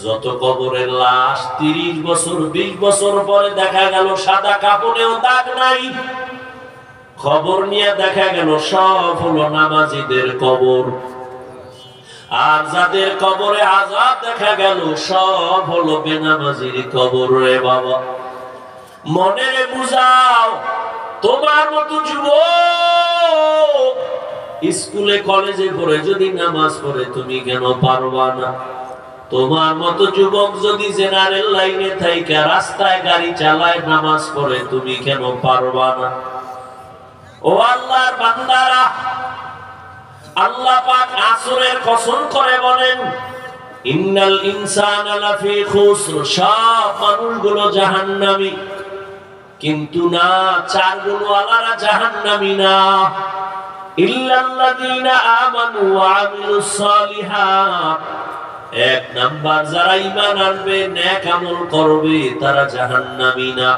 যত কবরের লাশ 30 বছর 20 বছর পরে দেখা গেল সাদা কাপড়েও দাগ নাই। খবর নিয়ে দেখা গেল সব হলো নামাজীদের কবর। আর যাদের কবরে আযাব দেখা গেল সব হলো বেনামাজির কবর। রে বাবা, মনে বুঝাও তোমার মতো যুবক স্কুলে কলেজে পড়ে যদি নামাজ পড়ে তুমি কেন পারবা না? তোমার মতো যুবক যদি জেনারেল লাইনে থাইকা রাস্তায় গাড়ি চালায় নামাজ পড়ে তুমি কেন পারবা না? ও আল্লাহর বান্দারা, আল্লাহ পাক আসরের কসম করে বলেন ইন্নাল ইনসানা লাফি খুসর, সব মানুষগুলো জাহান্নামী। কিন্তু না, 4 গুণওয়ালারা জাহান্নামী না। ইল্লাল্লাযীনা আমানু ওয়া আমিলুস সালিহাত, 1 নাম্বার যারা ঈমান আনবে, নেক আমল করবে, তারা জাহান্নামী না।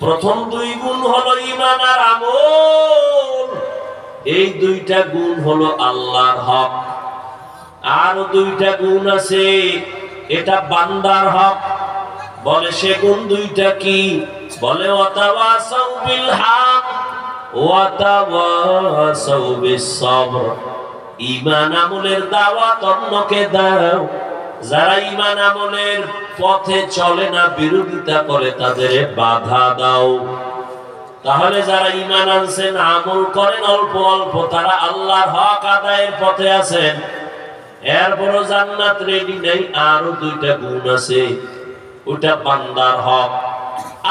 প্রথম 2 গুণ হলো ঈমান আর আমল। এই 2টা গুণ হলো আল্লাহর হক। আর 2টা গুণ আছে, এটা বান্দার হক। বলে সে গুণ 2টা কি? বলে ওয়াতাওয়াসাউ বিল হক ওয়াতাওয়াসাউ বিস সবর। ঈমান আমলের দাওয়াত অন্যকে দাও, যারা ঈমান আমলের পথে চলে না, বিরোধিতা করে, তাদের বাধা দাও। তাহলে যারা ঈমান আনছেন, আমল করেন অল্প অল্প, তারা আল্লাহর হক আদায়ের পথে আছেন। এরপরও জান্নাত রেডি নেই। আরো 2টা গুণ আছে, ওটা বান্দার হক।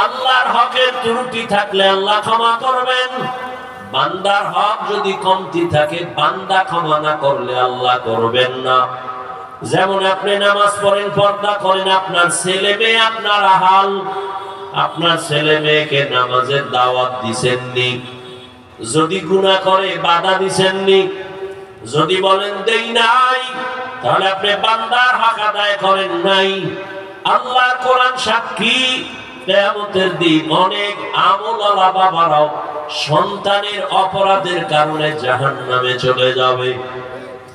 আল্লাহর হকের ত্রুটি থাকলে আল্লাহ ক্ষমা করবেন। বান্দার হক যদি কমতি থাকে, বান্দা ক্ষমা না করলে আল্লাহ করবেন না। যেমন আপনি নামাজ পড়েন, পর্দা করেন, আপনার ছেলে মেয়ে আপনার হাল। আপনার ছেলে মেয়েকে নামাজের দাওয়াত দিছেননি, যদি গুনাহ করে বাধা দিছেননি, যদি বলেন দেই নাই, তাহলে আপনি বান্দার হক আদায় করেন নাই। আল্লাহ কোরআন সাক্ষী, কিয়ামতের দিন অনেক আমলওয়ালা বাবারাও সন্তানের অপরাধের কারণে জাহান্নামে চলে যাবে।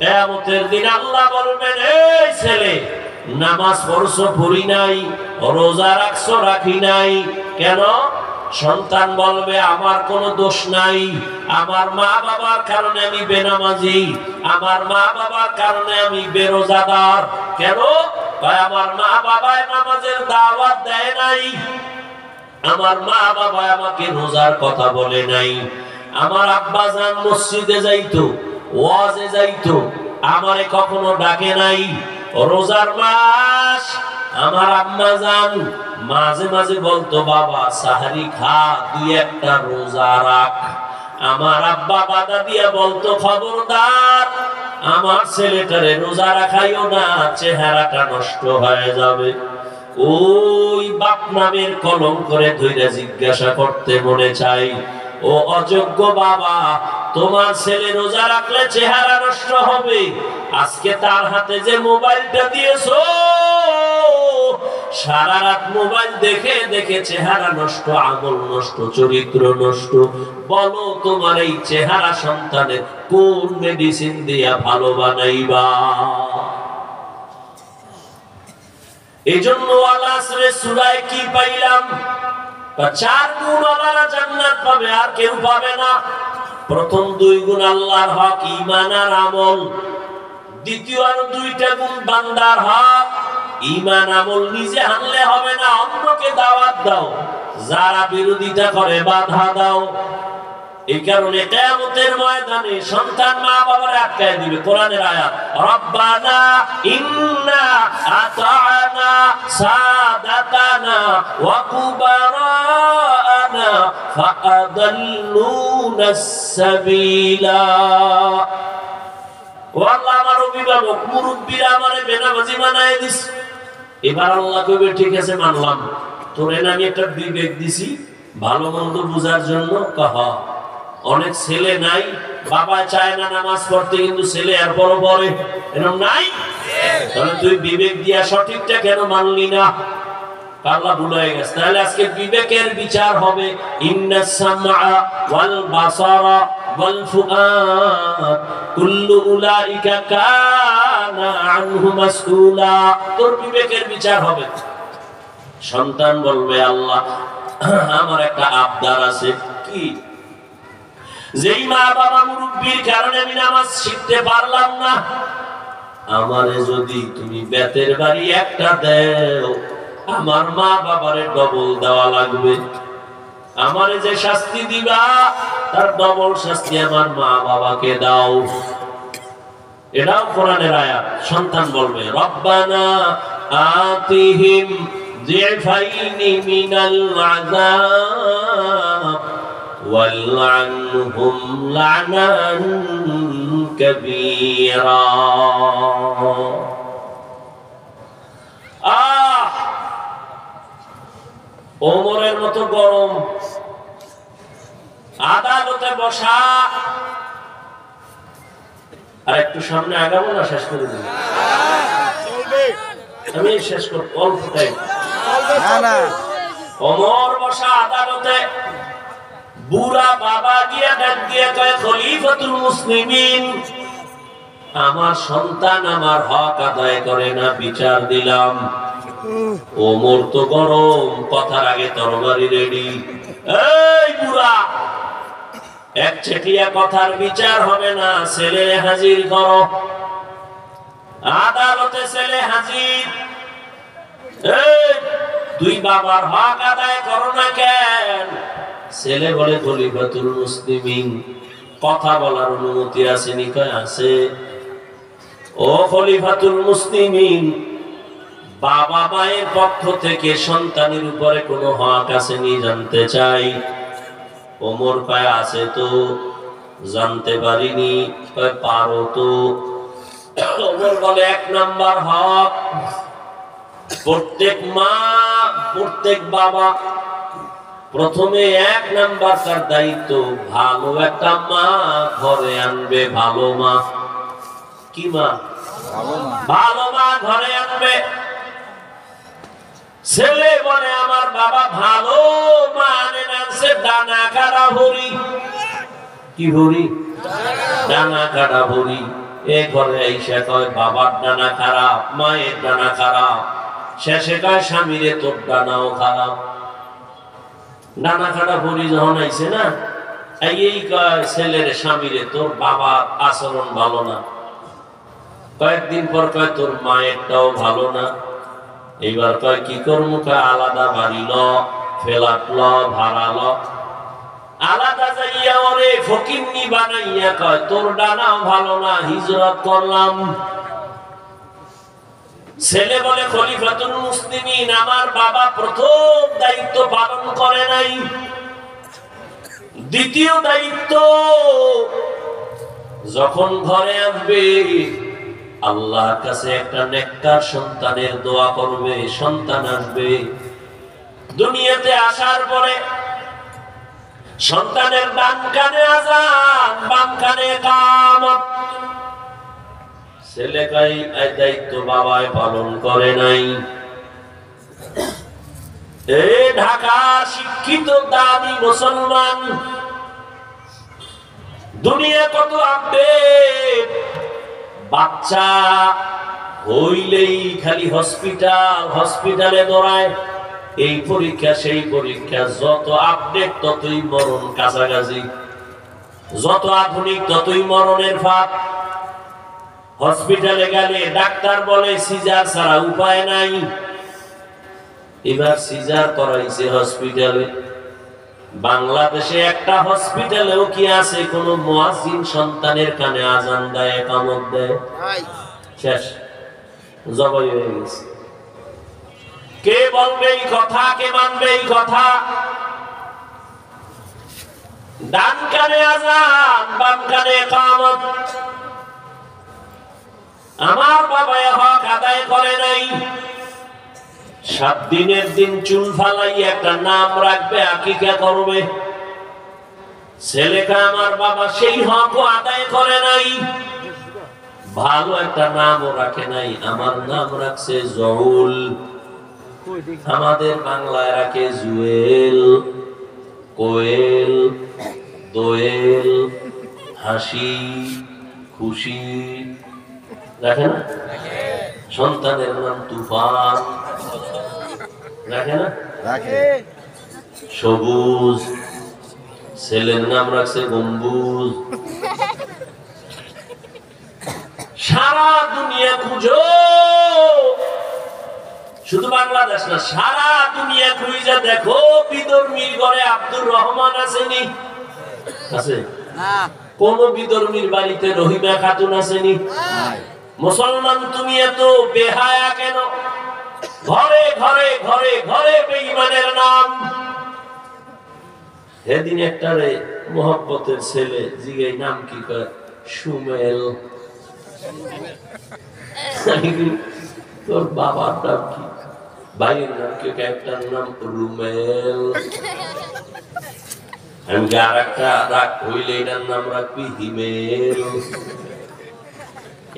কিয়ামতের দিন আল্লাহ বলবেন, এই ছেলে নামাজ পড়ছো পড়ি নাই, রোজা রাখছো রাখি নাই কেন? সন্তান বলবে আমার কোনো দোষ নাই, আমার মা বাবার কারণে আমি বেনামাজি, আমার মা বাবার কারণে আমি বেরোজাদার। কেন? আমার মা বাবা নামাজের দাওয়াত দেয় নাই, আমার মা বাবা আমাকে রোজার কথা বলে নাই, আমার আব্বা জান মসজিদে যাইতো, ওয়াজে যাইতো, আমারে কখনো ডাকে নাই। রোজার মাস, আমার আম্মা জান মাঝে মাঝে বলতো বাবা সাহারি খা, দুই একটা রোজা রাখ। আমার আব্বা বাধা দিয়া বলতো খবরদার আমার ছেলেটারে রোজা রাখাইও না, চেহারাটা নষ্ট হয়ে যাবে। ওই বাপ নামের কলম করে ধইরা জিজ্ঞাসা করতে মনে চাই, ও অযোগ্য বাবা, তোমার ছেলে রোজা রাখলে চেহারা নষ্ট হবে, আজকে তার হাতে যে মোবাইলটা দিয়েছো, সারা রাত মোবাইল দেখে দেখে চেহারা নষ্ট, আমল নষ্ট, চরিত্র নষ্ট। বলো তোমার এই চেহারা সন্তানের কোন মেডিসিন দিয়া ভালো বানাইবা? এই জন্য সূরায় কি পাইলাম? 4 গুণ আল্লাহর জান্নাত পাবে, আর কেউ পাবে না। প্রথম 2 গুণ আল্লাহর হক, ঈমান আর আমল। দ্বিতীয় আর 2টা গুণ বান্দার হক। ঈমান আমল নিজে আনলে হবে না, অন্যকে দাওয়াত দাও, যারা বিরোধিতা করে বাধা দাও। এই কারণে কিয়ামতের ময়দানে সন্তান মা বাবার আটকায় দিবে। কোরআনের আয়াত, রব্বানা ইন্না আতা'না সাদাতানা ওয়া কুবারানা ফাআদাল্লুনাস সাবিলা। ও আল্লাহ, আমার অভিভাবক মুরব্বিরা আমারে বেনামাজি বানায় দিস। এবার আল্লাহ কইবে ঠিক আছে মানলাম, তোরে আমি একটা বিবেক দিছি ভালো মন্দ বুঝার জন্য। কহ অনেক ছেলে নাই, বাবা চায় না নামাজ পড়তে, কিন্তু ছেলে আর বড় পড়ে, এরকম নাই? তাহলে তুই বিবেক দিয়া সঠিকটা কেন মানলি না? আল্লাহ ভুলে গেছে। তাহলে আজকে বিবেকের বিচার হবে। ইন্নাস সামআ ওয়াল বাসারা ওয়াল ফুআদ কুল্লু উলাইকা কানা আনহু মাসউলা। তোর বিবেকের বিচার হবে। সন্তান বলবে আল্লাহ আমার একটা আবদার আছে। কি? যেই মা বাবা মুরব্বির কারণে আমি নামাজ শিখতে পারলাম না, আমারে যদি তুমি বেতের বাড়ি একটা দেও, আমার মা বাবারে ডবল দেওয়া লাগবে। আমারে যে শাস্তি দিবা তার ডবল শাস্তি আমার মা বাবাকে দাও। এটাও কোরআনের আয়াত। সন্তান বলবে রব্বানা আতিহিম যিফাইনি মিনাল আযাব ওয়ালআনহুম লা'নান কাবীরা। ওমরের মতো গরম, আদালতে বসা। আর একটু সামনে আগাবো না? শেষ করে দিই, আমি শেষ করব অল্প টাইম। ওমর বসা আদালতে, বুড়া বাবা গিয়া ডাক দিয়ে কয় খলিফাতুল মুসলিমিন, আমার সন্তান আমার হক আদায় করে না, বিচার দিলাম। ওমর তো গরম, কথার আগে তরবারি রেডি। এই বুড়া, একচেটিয়া কথার বিচার হবে না, ছেলে হাজির করো। আদালতে ছেলে হাজির। এই তুই বাবার হক আদায় করো না কেন? ছেলে বলে খলিফাতুল মুসলিমিন, কথা বলার অনুমতি আছে নি? কয় আছে। ও খলিফাতুল মুসলিমিন, বাবা মায়ের পক্ষ থেকে সন্তানের উপরে কোনো হক আছে নি জানতে চাই। ওমর কয় আছে তো। জানতে পারিনি। কয় পারো তো। ওমর বলে 1 নাম্বার হক, প্রত্যেক মা প্রত্যেক বাবা প্রথমে 1 নাম্বার তার দায়িত্ব ভালো একটা মা ঘরে আনবে। ভালো মা, কি মা? ভালো মা ঘরে আনবে। ছেলে বলে আমার বাবা ভালো মা আনে না, সে ডানা কাটা ভরি। কি ভরি? ডানা কাটা ভরি। এ ঘরে এসে কয় বাবার ডানা খারাপ, মায়ের ডানা খারাপ, শেষে কয় স্বামীরে তোর ডানাও খারাপ। ডানা কাটা ভরি যখন আইছে না, এই কয় ছেলের স্বামীরে তোর বাবার আচরণ ভালো না। কয়েকদিন পর কয় তোর মায়েরটাও ভালো না। এইবার কয় কি করবো? আলাদা বাড়ি ল, ফ্ল্যাট ল, ভাড়া ল। আলাদা যাইয়া ওরে ফকিন্নি বানাইয়া কয় তোর ডানাও ভালো না, হিজরত করলাম। ছেলে বলে খলিফাতুল মুসলিমিন, আমার বাবা প্রথম দায়িত্ব পালন করে নাই। দ্বিতীয় দায়িত্ব, যখন ঘরে আসবে আল্লাহর কাছে একটা নেককার সন্তানের দোয়া করবে। সন্তান আসবে, দুনিয়াতে আসার পরে সন্তানের ডান কানে আযান, বাম কানে কামত। ছেলে কই এই দায়িত্ব বাবাই পালন করে নাই। এই ঢাকা শিক্ষিত দামি মুসলমান, দুনিয়া কত আপডেট। বাচ্চা হইলেই খালি হসপিটাল, হসপিটালে দৌড়ায়। এই পরীক্ষা সেই পরীক্ষা, যত আপডেট ততই মরণ কাছাকাছি, যত আধুনিক ততই মরণের ফাঁদ। হসপিটালে গেলে ডাক্তার বলে সিজার ছাড়া উপায় নাই। এবার সিজার করাইছে হসপিটালে। বাংলাদেশে একটা হসপিটালেও কি আছে কোন মুয়াজ্জিন সন্তানের কানে আজান দেয়, ইকামত দেয়? শেষ, জবাই হয়ে গেছে। কে বলবে এই কথা? কে মানবে এই কথা? ডান কানে আজান, বাম কানে ইকামত। আমার বাবা হক আদায় করে নাই। 7 দিনের দিন চুল ফালাই একটা নাম রাখবে, আকিকা করবে। ছেলেকে আমার বাবা সেই হক আদায় করে নাই, ভালো একটা নামও রাখে নাই। আমার নাম রাখছে জহুল, আমাদের বাংলায় রাখে জুয়েল, কোয়েল, দোয়েল, হাসি, খুশি, রাখে না? সন্তানের নাম তুফান, রাখে না? রাখে। সবুজ, ছেলের নাম রাখছে গম্বুজ। সারা দুনিয়া খুঁজো, শুধু বাংলাদেশ না, সারা দুনিয়া খুঁজে দেখো বিধর্মীর ঘরে আব্দুর রহমান আসেনি? আছে? কোন বিধর্মীর বাড়িতে রহিমা খাতুন আসেনি? মুসলমান তুমি এত বেহায়া কেন? ঘরে ঘরে ঘরে ঘরে বেঈমানের নাম। সেদিন একটা রে মোহব্বতের ছেলে জিজ্ঞাই নাম কি কয়? সুমেল। তোর বাবার নাম কি? ভাইয়ের নাম কি? একটার নাম রুমেল। আমি আর একটা রাখ হইলে এটার নাম রাখবি হিমেল।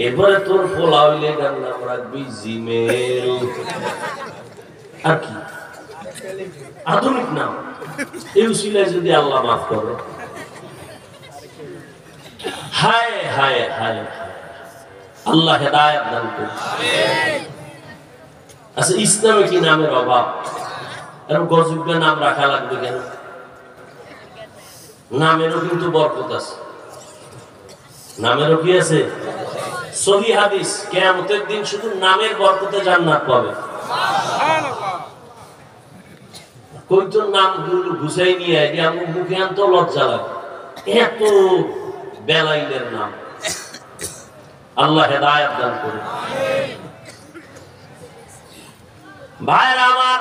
এরপরে তোর পোলা হইলে এটার নাম রাখবি জিমেল। আর কি আধুনিক নাম? এই উসিলায় যদি আল্লাহ মাফ করে। হায় হায় হায়, আল্লাহ হেদায়েত দান করুন। আচ্ছা, ইসলামে কি নামের অভাব? এরকম গজব নাম রাখা লাগবে কেন? নামেরও কিন্তু বরকত আছে, নামেরও কি আছে? সহিহ হাদিস, কিয়ামতের দিন শুধু নামের বরকতে জান্নাত পাবে। কয়জন নাম ঘুষাই নিয়ে আমার মুখে আনতে লজ্জা লাগে, এত বেলাইনের নাম। আল্লাহ হেদায়েত দান করুন। ভাইরা আমার,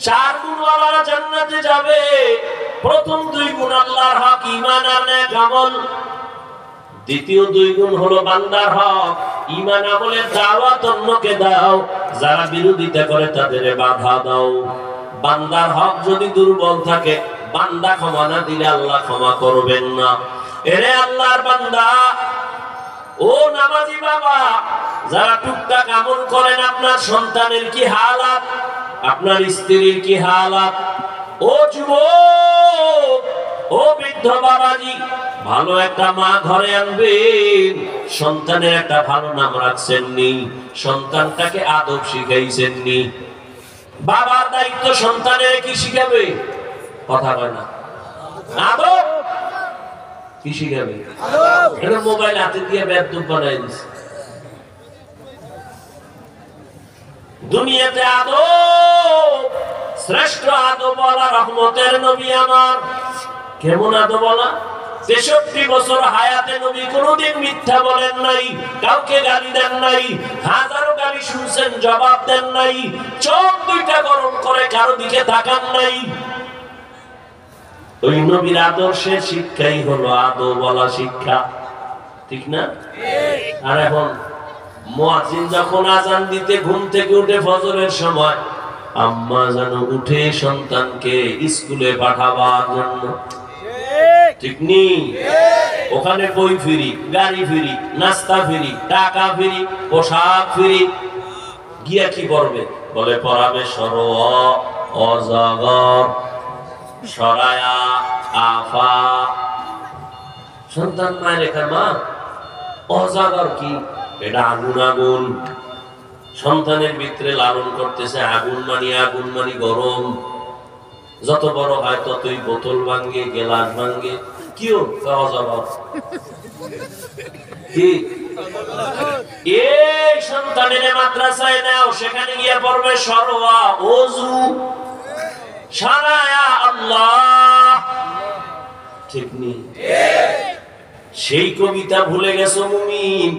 4 গুণওয়ালারা জান্নাতে যাবে। প্রথম 2 গুণ আল্লাহর হক, ঈমান আর নেক আমল। দ্বিতীয় 2 গুণ হলো বান্দার হক, ঈমান আমলের দাওয়াত অন্যকে দাও, যারা বিরোধিতা করে তাদের বাধা দাও। বান্দার হক যদি দুর্বল থাকে, বান্দা ক্ষমা না দিলে আল্লাহ ক্ষমা করবেন না। এরে আল্লাহর বান্দা, ও নামাজি বাবা, যারা টুকটাক আমল করেন, আপনার সন্তানের কি হালাত, আপনার স্ত্রীর কি হালাত? ও যুবক, ও বৃদ্ধ বাবাজি, ভালো একটা মা ঘরে আনবেন, সন্তানের একটা ভালো নাম রাখছেননি, সন্তানটাকে আদব শিখাইছেননি। বাবার দায়িত্ব সন্তানের কি শিখাবে? কথা কয় না, আদব। কি শিখাবে? এটা মোবাইল হাতে দিয়ে বেয়াদব বানাই দিছে। দুনিয়াতে আদব, শ্রেষ্ঠ আদবওয়ালা রহমতের নবী আমার। কেমন আদবওয়ালা? 63 বছর হায়াতে নবী কোনদিন মিথ্যা বলেন নাই, কাউকে গালি দেন নাই, হাজারো গালি শুনছেন, জবাব দেন নাই, চোখ দুইটা গরম করে কারো দিকে তাকান নাই। ওই নবীর আদর্শের শিক্ষাই হলো আদবওয়ালা শিক্ষা, ঠিক না? আর এখন মুয়াজ্জিন যখন আযান দিতে ঘুম থেকে উঠে ফজরের সময়, আম্মা যেন উঠে সন্তানকে স্কুলে পাঠাবার জন্য, ঠিক নি? ওখানে বই ফ্রি, গাড়ি ফ্রি, নাস্তা ফ্রি, টাকা ফ্রি, পোশাক ফ্রি, গিয়া কি করবে? বলে পড়াবে সর অজগর সরায়া আফা। সন্তান মায়ের লেখা, মা অজগর কি? এটা আগুন। আগুন সন্তানের ভিতরে লালন করতেছে, আগুন মানি গরম। যত বড় হয় ততই বোতল ভাঙ্গে, গেলাস ভাঙ্গে। কিও অজগর কি? এই সন্তানের মাদ্রাসায় নাও, সেখানে গিয়ে পড়বে সরওয়া ওযু সারায়া আল্লাহ, ঠিক নি? সেই কবিতা ভুলে গেছো মুমিন?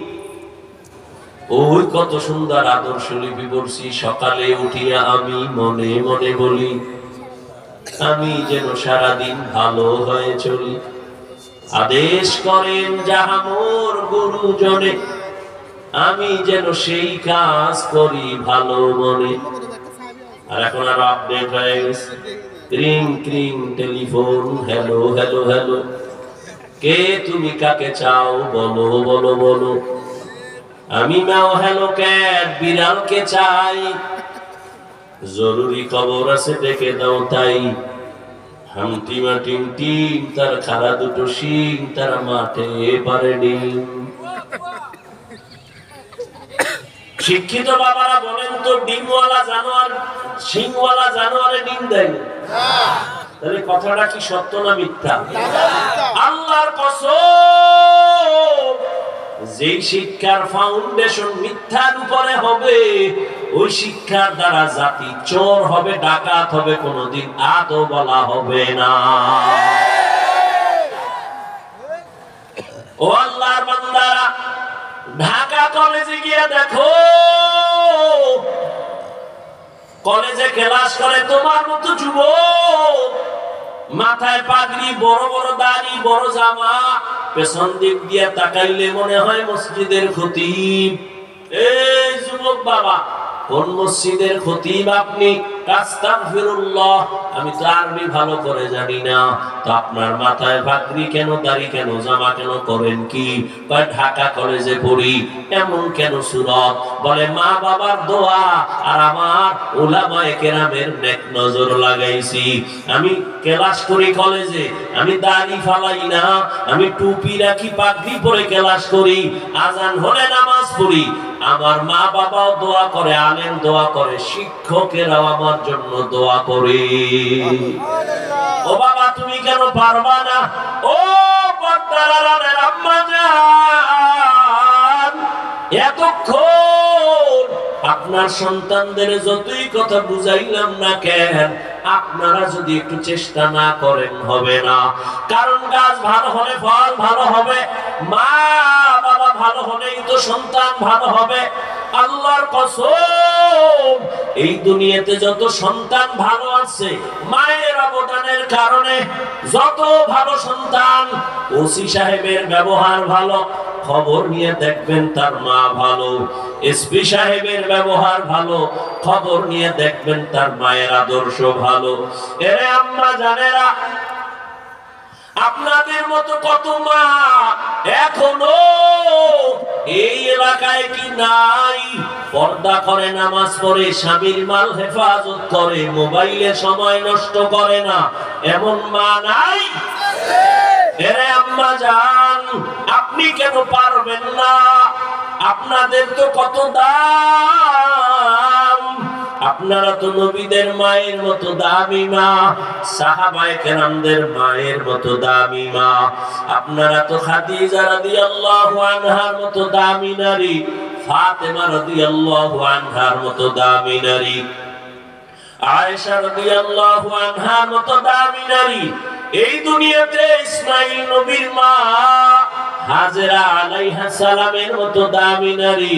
ওই কত সুন্দর আদর্শ লিপি পড়ছি। সকালে উঠিয়া আমি মনে মনে বলি, আমি যেন সারাদিন ভালো হয়ে চলি। আদেশ করেন যাহা মোর গুরুজনে, আমি যেন সেই কাজ করি ভালো মনে। আর এখন আরো আপডেট হয়ে গেছে, ক্রিং ক্রিং টেলিফোন, হ্যালো হ্যালো হ্যালো, কে তুমি কাকে চাও বলো বলো বলো। আমি ম্যাও হ্যালো ক্যাট, বিড়ালকে চাই, জরুরি খবর আছে ডেকে দাও তাই। হামটিমা টিম টিম, তার খাড়া দুটো শিং, তার মাঠে পারে ডিম। শিক্ষিত বাবারা বলেন তো, ডিমওয়ালা জানোয়ার শিংওয়ালা জানোয়ারে ডিম দেয় না? তাহলে কথাটা কি সত্য না মিথ্যা? আল্লাহর কসম, যেই শিক্ষার ফাউন্ডেশন মিথ্যার উপরে হবে, ওই শিক্ষার দ্বারা জাতি চোর হবে, ডাকাত হবে, কোনদিন আদব বলা হবে না। ও আল্লাহর বান্দারা, ঢাকা কলেজে গিয়ে দেখো, কলেজে ক্লাস করে তোমার মতো যুবক, মাথায় পাগড়ি, বড় বড় দাড়ি, বড় জামা, পেছন দিক দিয়ে তাকাইলে মনে হয় মসজিদের খতিব। এই যুবক বাবা, কোন মসজিদের খতিব আপনি? আস্তাগফিরুল্লাহ, আমি তো আরবি ভালো করে জানি না। তো আপনার মাথায় পাগড়ি কেন, দাড়ি কেন, জামা কেন, করেন কি? ঢাকা কলেজে পড়ি। এমন কেন সুরত? বলে মা বাবার দোয়া আর আমার উলামায়ে কেরামের নেক নজর লাগাইছি। আমি ক্লাস করি কলেজে, আমি দাড়ি ফালাই না, আমি টুপি রাখি, পাগড়ি পরে ক্লাস করি, আজান হলে নামাজ পড়ি। আমার মা বাবাও দোয়া করে, আলেম দোয়া করে, শিক্ষকেরাও আমার জন্য দোয়া করে। ও বাবা, তুমি কেন পারবা না? ও পর্দার আড়ালের আম্মা জান, এতক্ষণ আপনার সন্তানদের যতই কথা বুঝাইলাম না কেন, আপনারা যদি একটু চেষ্টা না করেন হবে না। কারণ গাছ ভালো হলে ফল ভালো হবে, মা বাবা ভালো হলেই তো সন্তান ভালো হবে। আল্লাহর কসম, এই দুনিয়াতে যত সন্তান ভালো আছে মায়ের অবদানের কারণে, যত ভালো সন্তান, ওসি সাহেবের ব্যবহার ভালো, খবর নিয়ে দেখবেন তার মা ভালো। এসপি সাহেবের ব্যবহার ভালো, খবর নিয়ে দেখবেন তার মায়ের আদর্শ ভালো। এরে আম্মা জানেরা, আপনাদের মতো কত মা এখনো এই এলাকায় কি নাই? পর্দা করে, নামাজ পড়ে, স্বামীর মাল হেফাজত করে, মোবাইলে সময় নষ্ট করে না, এমন মা নাই? এরে আম্মা জান, আপনি কেন পারবেন না? আপনাদের তো কত দাম। আপনারা তো নবীদের মায়ের মতো দামি মা, সাহাবায়ে কেরামদের মায়ের মতো দামি মা। আপনারা তো খাদিজা রাদিয়াল্লাহু আনহার মতো দামি নারী, ফাতেমা রাদিয়াল্লাহু আনহার মতো দামি নারী, আয়েশা রাদিয়াল্লাহু আনহার মতো দামি নারী। এই দুনিয়াতে ইসমাঈল নবীর মা হাজেরা আলাইহিস সালামের মতো দামি নারী।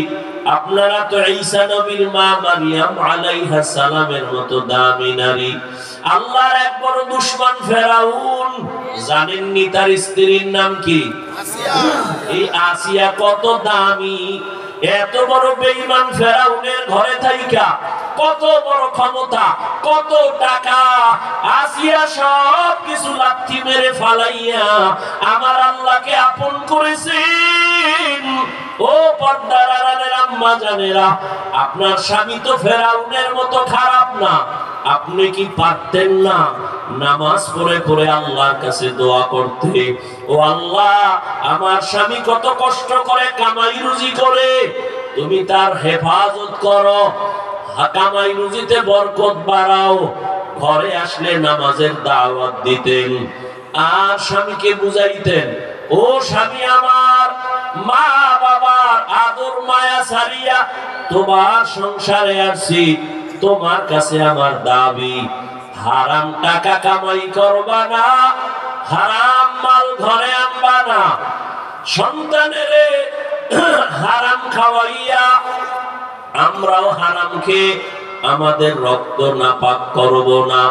আপনারা তো ঈসা নবীর মা মারিয়াম আলাইহিস সালামের মতো দামি নারী। আল্লাহর এক বড় দুশমন ফেরাউন, জানেননি তার স্ত্রীর নাম কি? আসিয়া। এই আসিয়া কত দামি! এত বড় বেঈমান ফেরাউনের ঘরে থাইকা কত বড় ক্ষমতা, কত টাকা, আসিয়া সব কিছু লাথি মেরে ফালাইয়া আমার আল্লাহকে আপন করেছেন। ও পর্দার আড়ালের আম্মা জানেরা, আপনার স্বামী তো ফেরাউনের মতো খারাপ না। আপনি কি পারতেন না নামাজ পড়ে পড়ে আল্লাহর কাছে দোয়া করতে? ও আল্লাহ, আমার স্বামী কত কষ্ট করে কামাই রুজি করে, তুমি তার হেফাজত করো, কামাই রুজিতে বরকত বাড়াও। ঘরে আসলে নামাজের দাওয়াত দিতেন আর স্বামীকে বুঝাইতেন, ও স্বামী আমার, মা বাবার আদর মায়া ছাড়িয়া তোমার সংসারে আসছি, তোমার কাছে আমার দাবি, হারাম টাকা কামাই করবা না, হারাম মাল ঘরে আনবা না, সন্তানের হারাম খাওয়াইয়া আমরাও হারাম খেয়ে আমাদের রক্ত নাপাক করব না।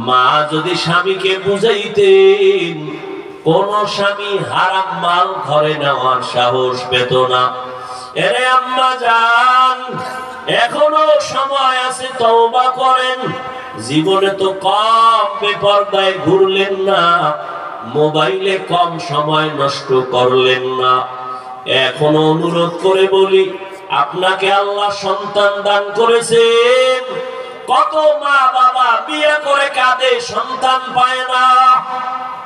মা যদি স্বামীকে বুঝাইতেন, কোন স্বামী হারাম মাল ঘরে নেওয়ার সাহস পেত না। এরে আম্মা জান, এখনো সময় আছে, তওবা করেন। জীবনে তো কম বেপরদায় ঘুরলেন না, মোবাইলে কম সময় নষ্ট করলেন না। এখনো অনুরোধ করে বলি, আপনাকে আল্লাহ সন্তান দান করেছেন। কত মা বাবা বিয়ে করে কাঁদে, সন্তান পায় না।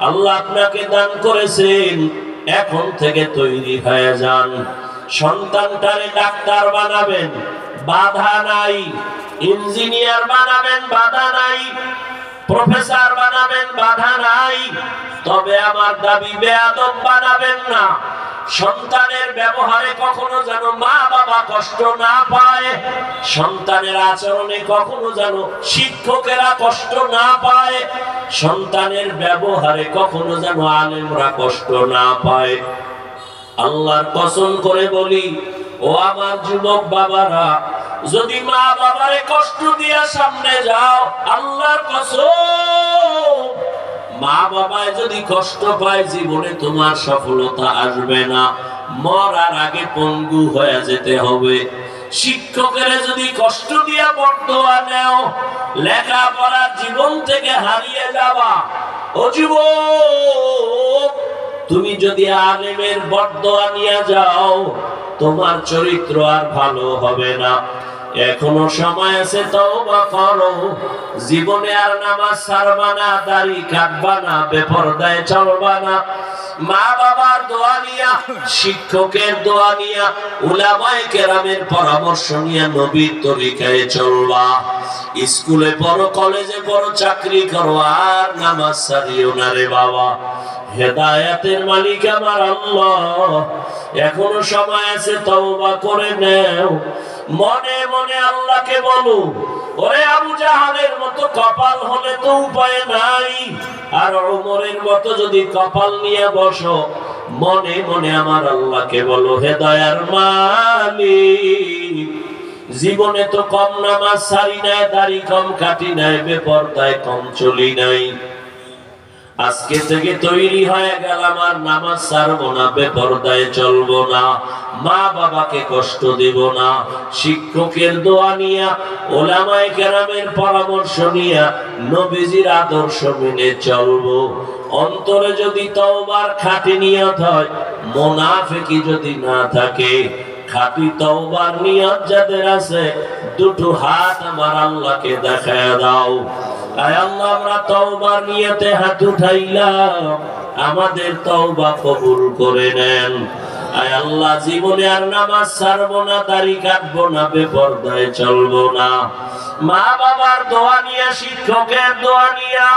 আল্লাহ আপনাকে দান করেছেন, এখন থেকে তৈরি হয়ে যান। সন্তানটারে ডাক্তার বানাবেন, বাধা নাই। ইঞ্জিনিয়ার বানাবেন, বাধা নাই। প্রফেসর বানাবেন, বাধা নাই। তবে আমার দাবি, বেয়াদব বানাবেন না। সন্তানের ব্যবহারে কখনো যেন মা বাবা কষ্ট না পায়, সন্তানের আচরণে কখনো যেন শিক্ষকেরা কষ্ট না পায়, সন্তানের ব্যবহারে কখনো যেন আলেমরা কষ্ট না পায়। আল্লাহর কসম করে বলি, ও আমার যুবক বাবারা, যদি মা বাবারে কষ্ট দিয়া সামনে যাও, আল্লাহর কসম, মা বাবায় যদি কষ্ট পায়, জীবনে তোমার সফলতা আসবে না, মরার আগে পঙ্গু হয়ে যেতে হবে। শিক্ষকের যদি কষ্ট দিয়া বরদোয়া নেও, লেখাপড়ার জীবন থেকে হারিয়ে যাবা। ও যুবক, তুমি যদি আলেমের বরদোয়া নিয়ে যাও, তোমার চরিত্র আর ভালো হবে না। এখনো সময় আছে, তওবা করো। জীবনে আর নামাজ ছাড়বা না, দাড়ি কাটবা না, বেপরদায় চলবা না। মা বাবার দোয়া নিয়া, শিক্ষকের দোয়া নিয়া, উলামায়ে কেরামের পরামর্শ নিয়া নবীর তরিকায় চলবা। স্কুলে পড়ো, কলেজে পড়ো, চাকরি করো, আর নামাজ ছাড়িও না রে বাবা। হেদায়েতের মালিক আমার আল্লাহ। এখনো সময় আছে, তওবা করে নাও। মনে মনে আল্লাহকে বলো, ওরে আবু জাহালের মতো কপাল হলে তো উপায় নাই, আর ওমরের মতো যদি কপাল নিয়ে বসো, মনে মনে আমার আল্লাহকে বলো, হে দয়ার মালিক, জীবনে তো কম নামাজ ছাড়ি নাই, দাড়ি কম কাটি নাই, বেপরদায় কম চলি নাই। আজকে থেকে তৈরি হয়ে গেলাম আর নামাজ ছাড়বো না, বেপরদায় চলবো না, মা বাবাকে কষ্ট দেব না, শিক্ষকের দোয়া নিয়া, ওলামায়ে কেরামের পরামর্শ নিয়া, নবীজির আদর্শ মেনে চলবো। অন্তরে যদি তওবার খাঁটি নিয়ত হয়, মুনাফিকি যদি না থাকে, খাঁটি তওবার নিয়ত যাদের আছে, দুটো হাত আমার আল্লাহকে দেখায় দাও। আয় আল্লাহ, আমরা তওবার নিয়তে হাত উঠাইলাম, আমাদের তওবা কবুল করে নেন। আয় আল্লাহ, জীবনে আর নামাজ ছাড়বো না, দাড়ি কাটবো না, বেপরদায় চলবো না। মা বাবার দোয়া নিয়া, শিক্ষকের দোয়া নিয়া,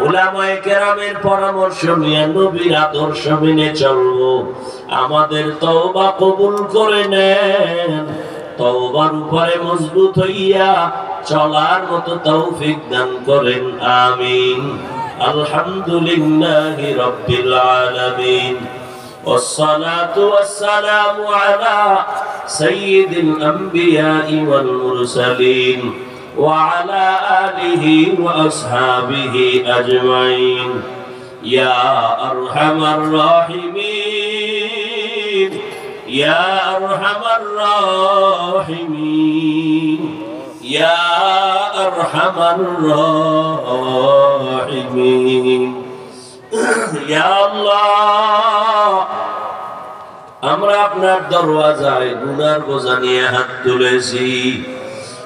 উলামায়ে কেরামের পরামর্শ নিয়ে, নবীর আদর্শ মেনে চলবো। আমাদের তওবা কবুল করে নেন। তওবার উপরে মজবুত হইয়া চলার মতো তৌফিক দান করেন, আমিন। আলহামদুলিল্লাহি রাব্বিল আলামিন, والصلاة والسلام على سيد الأنبياء والمرسلين وعلى آله وأصحابه أجمعين. يا أرحم الراحمين، يا أرحم الراحمين، يا أرحم الراحمين. يا الله، আমরা আপনার দরওয়াজায় গুনার বোঝা নিয়ে হাত তুলেছি।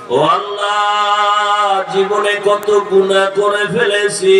ও আল্লাহ, জীবনে কত গুনাহ করে ফেলেছি।